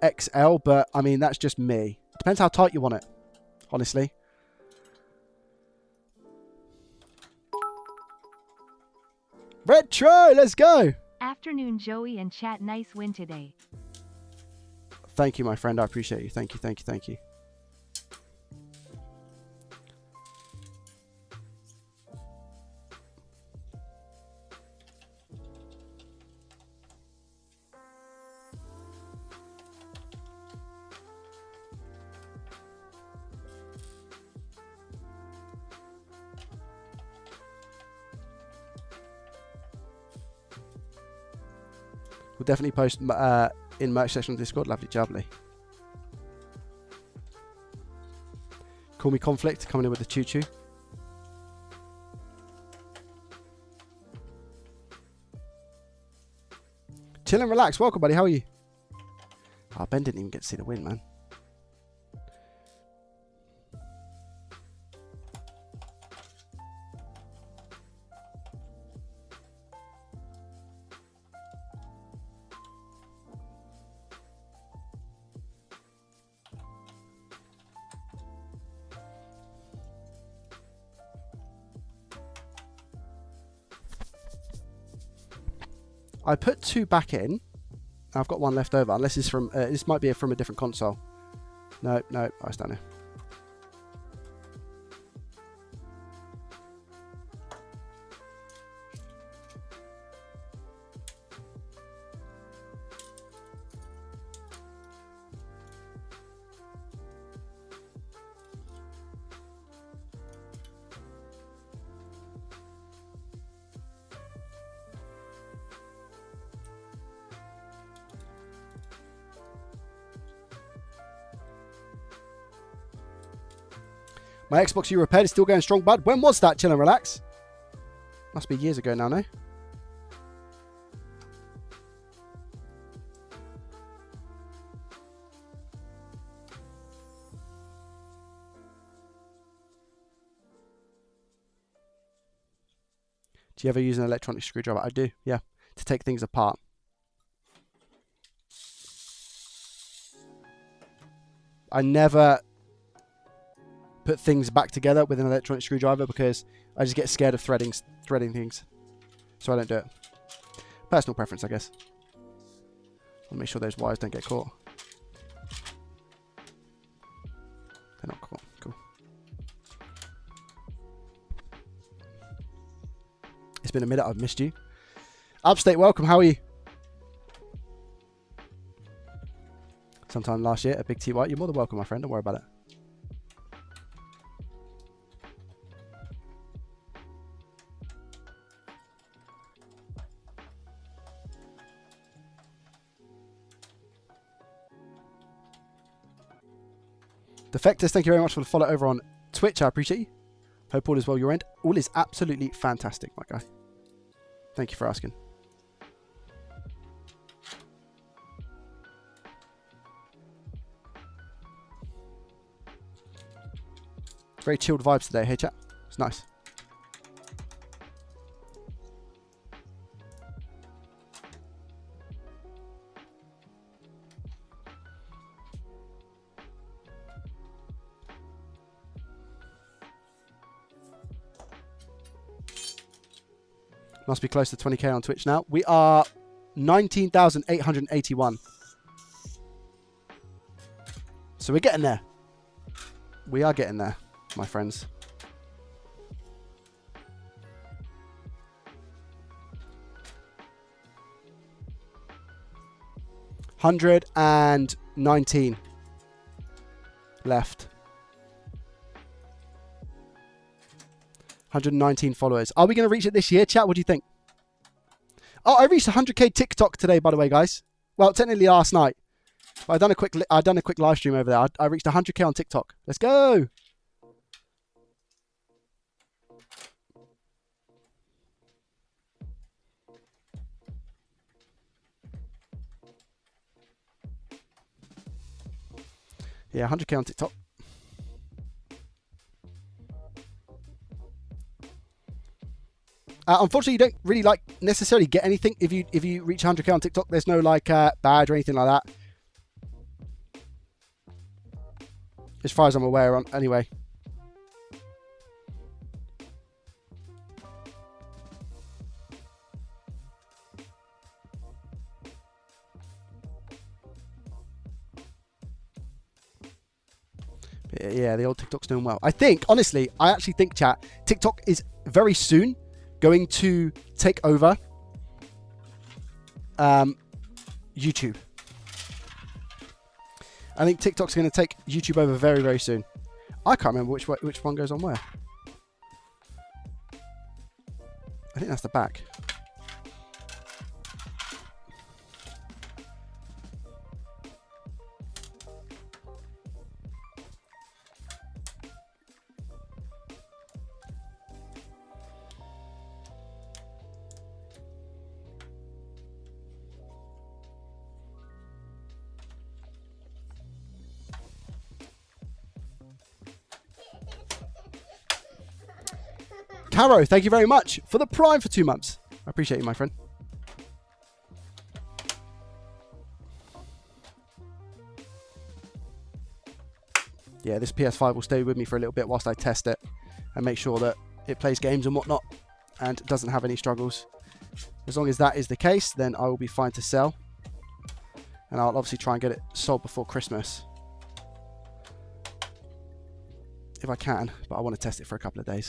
XL, but I mean, that's just me. Depends how tight you want it, honestly. Retro, let's go. Afternoon, Joey and chat. Nice win today. Thank you, my friend. I appreciate you. Thank you, thank you, thank you. We'll definitely post in merch section on Discord. Lovely jubbly. Call me Conflict, coming in with the choo-choo. Chill and relax. Welcome, buddy. How are you? Oh, Ben didn't even get to see the win, man. I put 2 back in. I've got 1 left over, unless it's from. This might be from a different console. No, no, I was down here. My Xbox U repaired is still going strong, bud. When was that? Chill and relax. Must be years ago now, no? Do you ever use an electronic screwdriver? I do, yeah. To take things apart. I never put things back together with an electronic screwdriver because I just get scared of threading things. So I don't do it. Personal preference, I guess. I'll make sure those wires don't get caught. They're not caught. Cool. It's been a minute. I've missed you. Upstate, welcome. How are you? Sometime last year, a big T White. You're more than welcome, my friend. Don't worry about it. Defectors, thank you very much for the follow over on Twitch. I appreciate you. Hope all is well your end. All is absolutely fantastic, my guy. Thank you for asking. Very chilled vibes today, hey chat. It's nice. Must be close to 20k on Twitch now. We are 19,881. So we're getting there. We are getting there, my friends. $119 left. 119 followers. Are we going to reach it this year, chat? What do you think? Oh, I reached 100k TikTok today, by the way, guys. Well, technically last night. But I've done a quick live stream over there. I reached 100k on TikTok. Let's go. Yeah, 100k on TikTok. Unfortunately, you don't really necessarily get anything if you reach 100k on TikTok. There's no badge or anything like that, as far as I'm aware. Anyway. But yeah, the old TikTok's doing well. I actually think, chat, TikTok is very soon going to take over YouTube. I think TikTok's going to take YouTube over very, very soon. I can't remember which one goes on where. I think that's the back. Caro, thank you very much for the Prime for 2 months. I appreciate you, my friend. Yeah, this PS5 will stay with me for a little bit whilst I test it and make sure that it plays games and whatnot and doesn't have any struggles. As long as that is the case, then I will be fine to sell. And I'll obviously try and get it sold before Christmas. If I can, but I want to test it for a couple of days.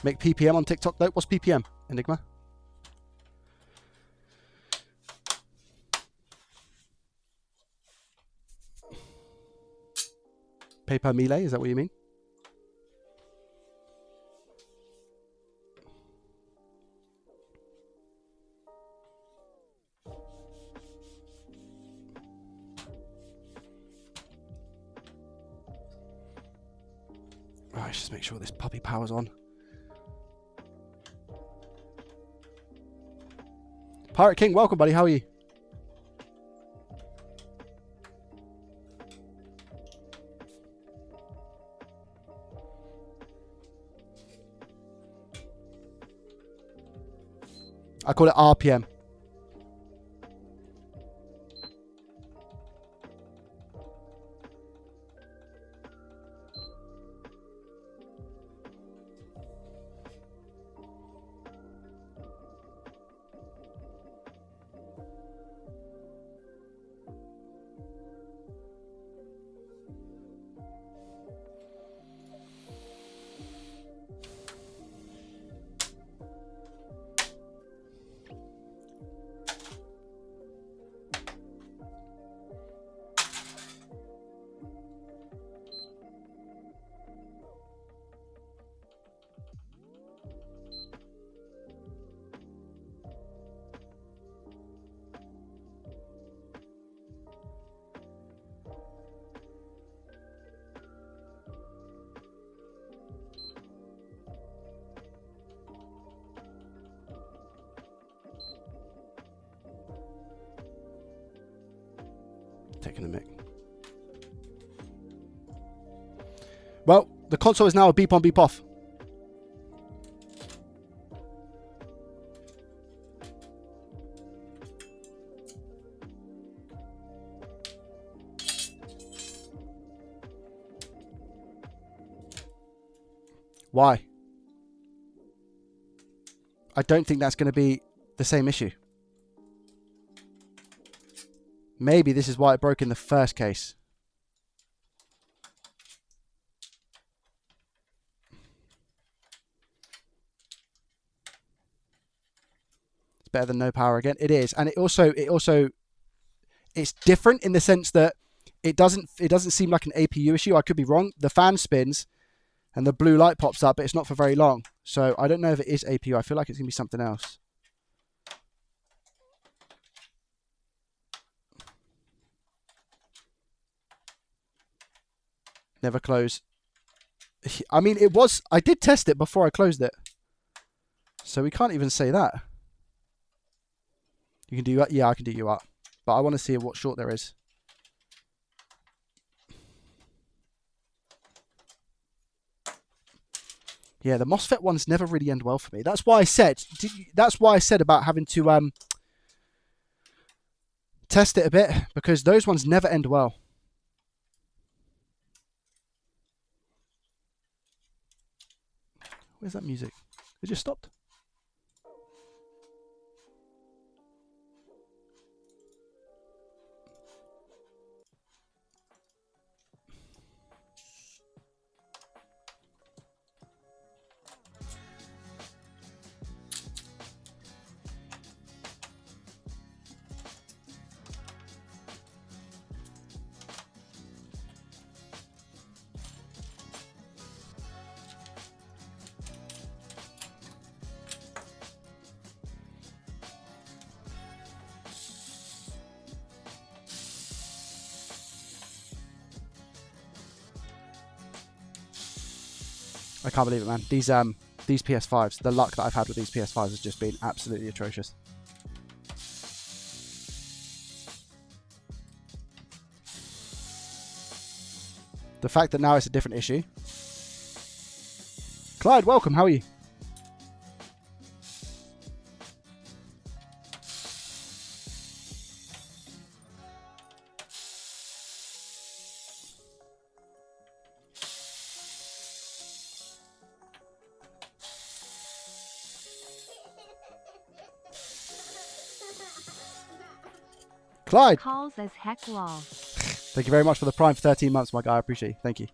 Make PPM on TikTok though. What's PPM, Enigma? Pay per melee, is that what you mean? Right, just make sure this puppy power's on. Pirate King, welcome, buddy. How are you? I call it RPM. taking a mic. Well, the console is now a beep on, beep off. Why? I don't think that's going to be the same issue. Maybe this is why it broke in the first case. It's better than no power again. It is, and it's different in the sense that it doesn't seem like an APU issue. I could be wrong. The fan spins and the blue light pops up, but it's not for very long. So I don't know if it is APU. I feel like it's going to be something else. Never close. I mean, it was... I did test it before I closed it. So we can't even say that. You can do... Yeah, I can do UART. But I want to see what short there is. Yeah, the MOSFET ones never really end well for me. That's why I said... That's why I said about having to test it a bit. Because those ones never end well. Where's that music? It just stopped. I can't believe it, man. These PS5s, the luck that I've had with these PS5s has just been absolutely atrocious. The fact that now it's a different issue. Clyde, welcome. How are you? Clyde. Calls as heck lol. Thank you very much for the Prime for 13 months, my guy. I appreciate you. Thank you.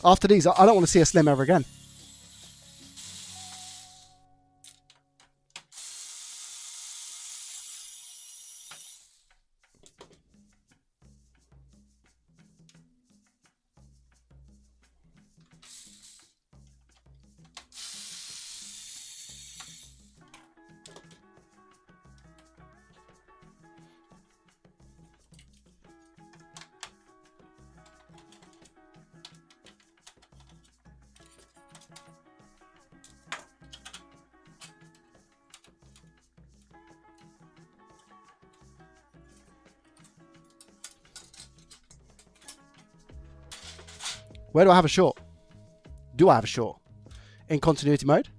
After these, I don't want to see a Slim ever again. Where do I have a short? Do I have a short? In continuity mode?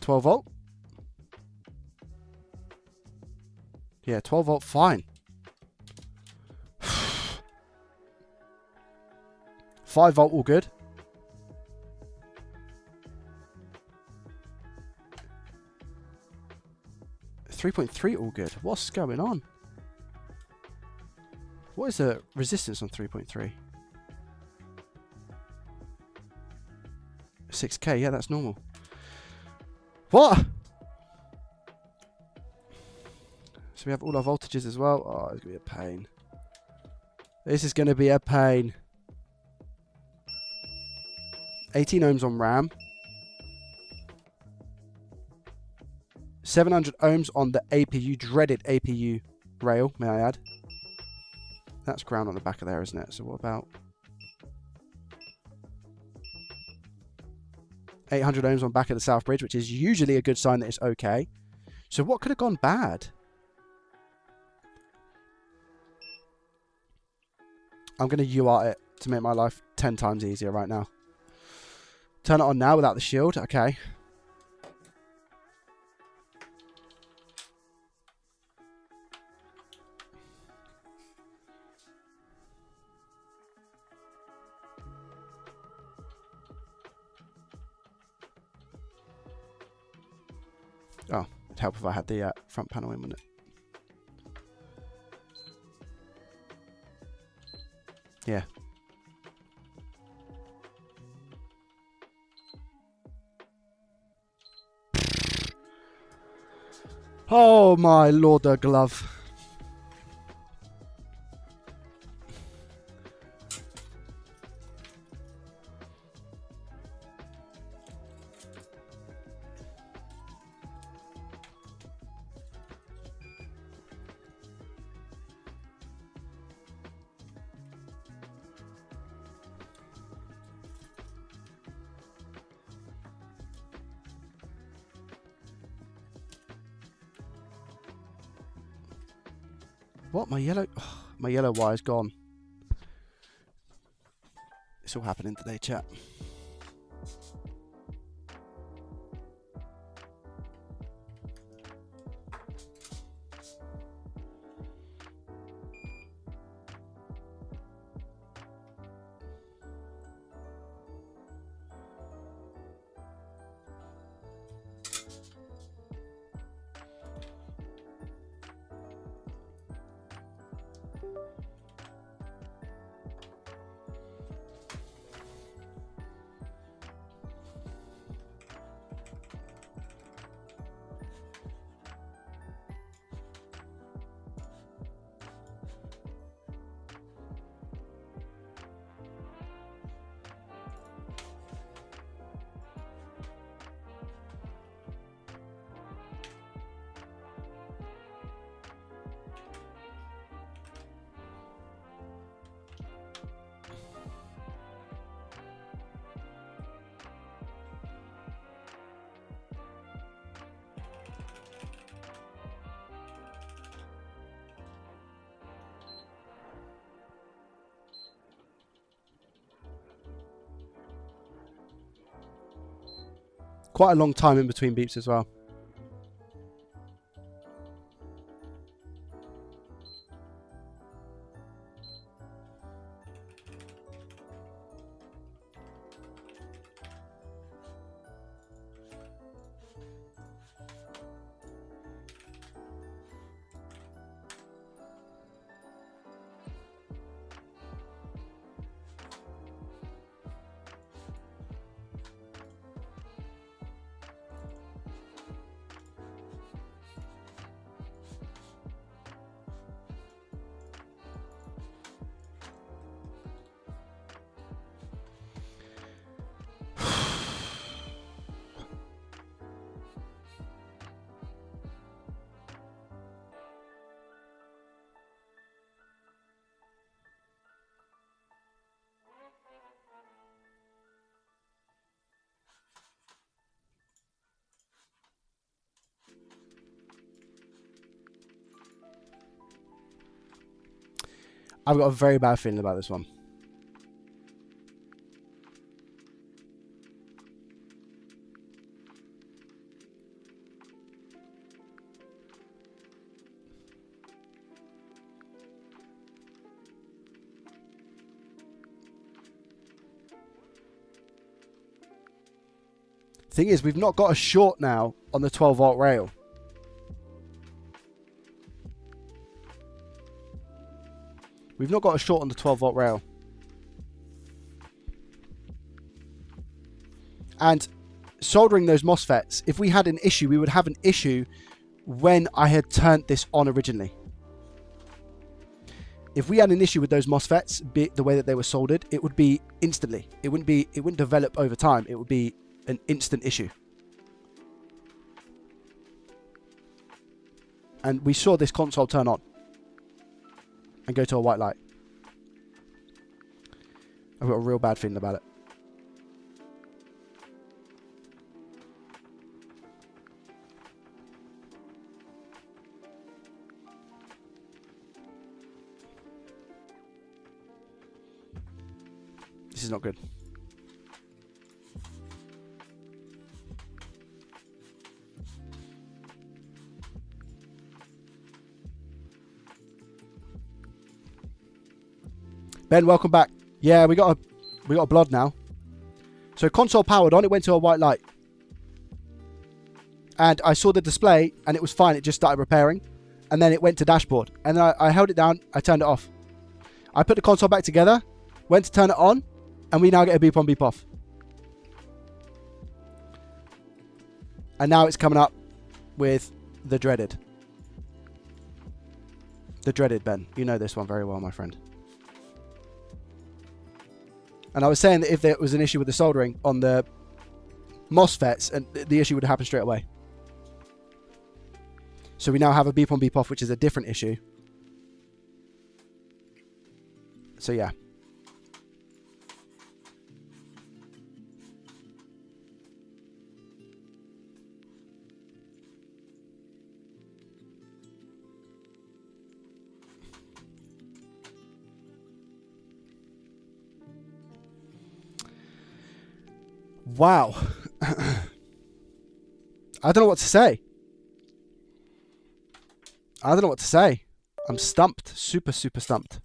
$12 volt. Yeah, 12 volt, fine. 5 volt, all good. .3, all good. What's going on? What is the resistance on 3.3? 6k, yeah, that's normal. What? So we have all our voltages as well. Oh, it's going to be a pain. This is going to be a pain. 18 ohms on RAM. 700 ohms on the APU, dreaded APU rail, may I add. That's ground on the back of there, isn't it? So what about 800 ohms on back of the south bridge, which is usually a good sign that it's okay. So what could have gone bad? I'm going to UART it to make my life 10 times easier right now. Turn it on now without the shield. Okay. Oh, it'd help if I had the front panel in, wouldn't it? Yeah. Oh my lord, the glove. What? My yellow wire's gone. It's all happening today, chat. Quite a long time in between beeps as well. I've got a very bad feeling about this one. Thing is, we've not got a short now on the 12 volt rail. We've not got a short on the 12 volt rail. And soldering those MOSFETs, if we had an issue, we would have an issue when I had turned this on originally. If we had an issue with those MOSFETs, be it the way that they were soldered, it would be instantly. It wouldn't develop over time. It would be an instant issue. And we saw this console turn on and go to a white light. I've got a real bad feeling about it. This is not good. Ben, welcome back. Yeah, we got a blood now. So console powered on, it went to a white light. And I saw the display and it was fine, it just started repairing. And then it went to dashboard. And then I held it down, I turned it off. I put the console back together, went to turn it on, and we now get a beep on, beep off. And now it's coming up with the dreaded. The dreaded, Ben. You know this one very well, my friend. And I was saying that if there was an issue with the soldering on the MOSFETs, and the issue would happen straight away. So we now have a beep on, beep off, which is a different issue. So yeah. Wow. I don't know what to say. I don't know what to say. I'm stumped. Super, super stumped.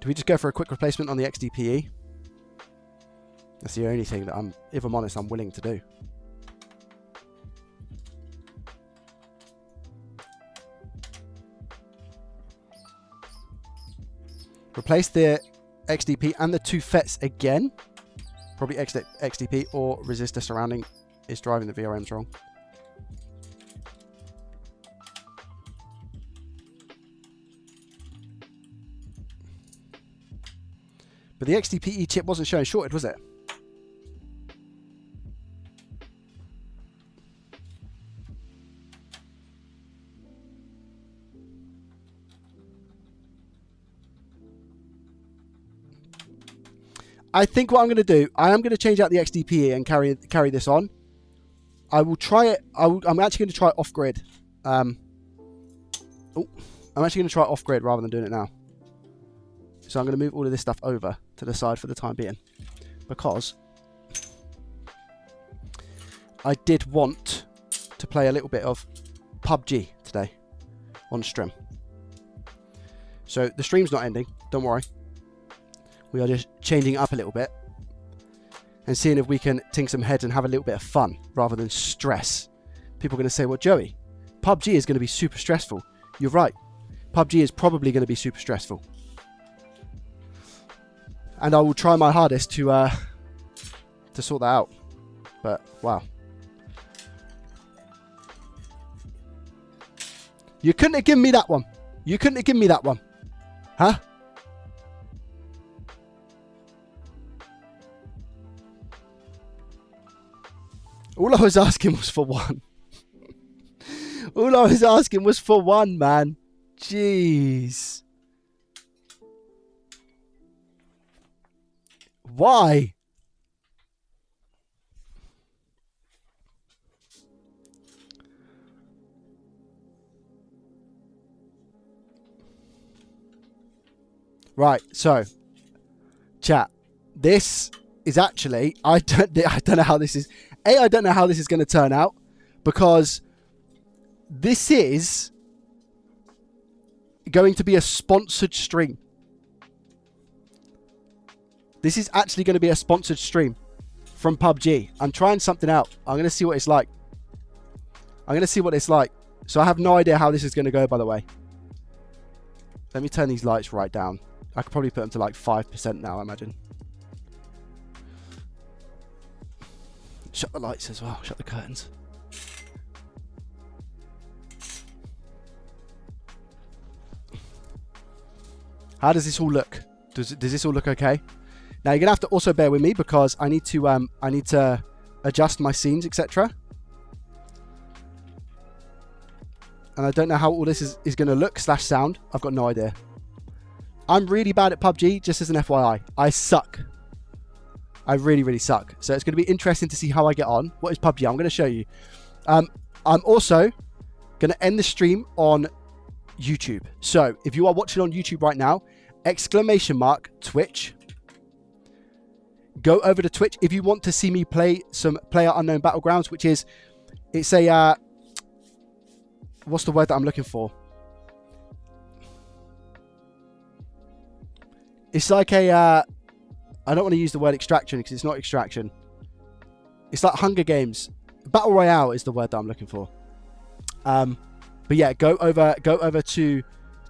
Do we just go for a quick replacement on the XDPE? That's the only thing that if I'm honest, I'm willing to do. Replace the XDP and the two FETs again. Probably XDP or resistor surrounding is driving the VRMs wrong. But the XDPE chip wasn't showing shorted, was it? I think what I'm going to do, I am going to change out the XDPE and carry this on. I will try it. I'm actually going to try it off grid. I'm actually going to try it off grid rather than doing it now. So I'm going to move all of this stuff over to the side for the time being, because I did want to play a little bit of PUBG today on stream. So the stream's not ending, don't worry. We are just changing it up a little bit and seeing if we can ting some heads and have a little bit of fun rather than stress. People are going to say, well, Joey, PUBG is going to be super stressful. You're right. PUBG is probably going to be super stressful. And I will try my hardest to sort that out. But, wow. You couldn't have given me that one. You couldn't have given me that one. Huh? All I was asking was for one. All I was asking was for one, man. Jeez. Why? Right, so chat. This is actually I don't know how this is. I don't know how this is going to turn out, because this is going to be a sponsored stream. This is actually going to be a sponsored stream from PUBG. I'm trying something out. I'm going to see what it's like. So I have no idea how this is going to go, by the way. Let me turn these lights right down. I could probably put them to like 5% now, I imagine. Shut the lights as well. Shut the curtains. How does this all look? Does this all look okay? Now you're gonna have to also bear with me, because I need to adjust my scenes, etc. And I don't know how all this is gonna look / sound. I've got no idea. I'm really bad at PUBG, just as an FYI. I suck. I really, really suck. So it's going to be interesting to see how I get on. What is PUBG? I'm going to show you. I'm also going to end the stream on YouTube. So if you are watching on YouTube right now, !Twitch. Go over to Twitch if you want to see me play some PlayerUnknown Battlegrounds, which is, it's a, what's the word that I'm looking for? It's like a, I don't want to use the word extraction because it's not extraction. It's like Hunger Games. Battle Royale is the word that I'm looking for. But yeah, go over to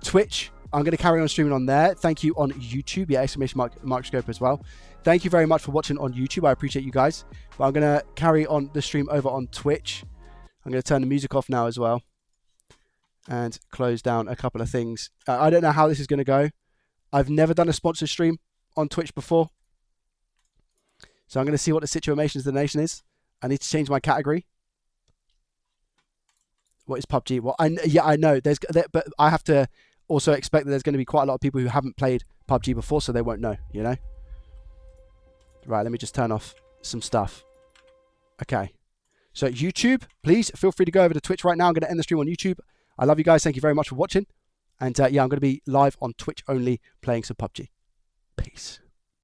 Twitch. I'm going to carry on streaming on there. Thank you on YouTube. Yeah, !Mark Scope as well. Thank you very much for watching on YouTube. I appreciate you guys. But I'm going to carry on the stream over on Twitch. I'm going to turn the music off now as well. And close down a couple of things. I don't know how this is going to go. I've never done a sponsored stream on Twitch before. So I'm going to see what the situation of the nation is. I need to change my category. What is PUBG? Well, I know. But I have to also expect that there's going to be quite a lot of people who haven't played PUBG before, so they won't know, you know? Right, let me just turn off some stuff. Okay. So YouTube, please feel free to go over to Twitch right now. I'm going to end the stream on YouTube. I love you guys. Thank you very much for watching. And yeah, I'm going to be live on Twitch only playing some PUBG. Peace.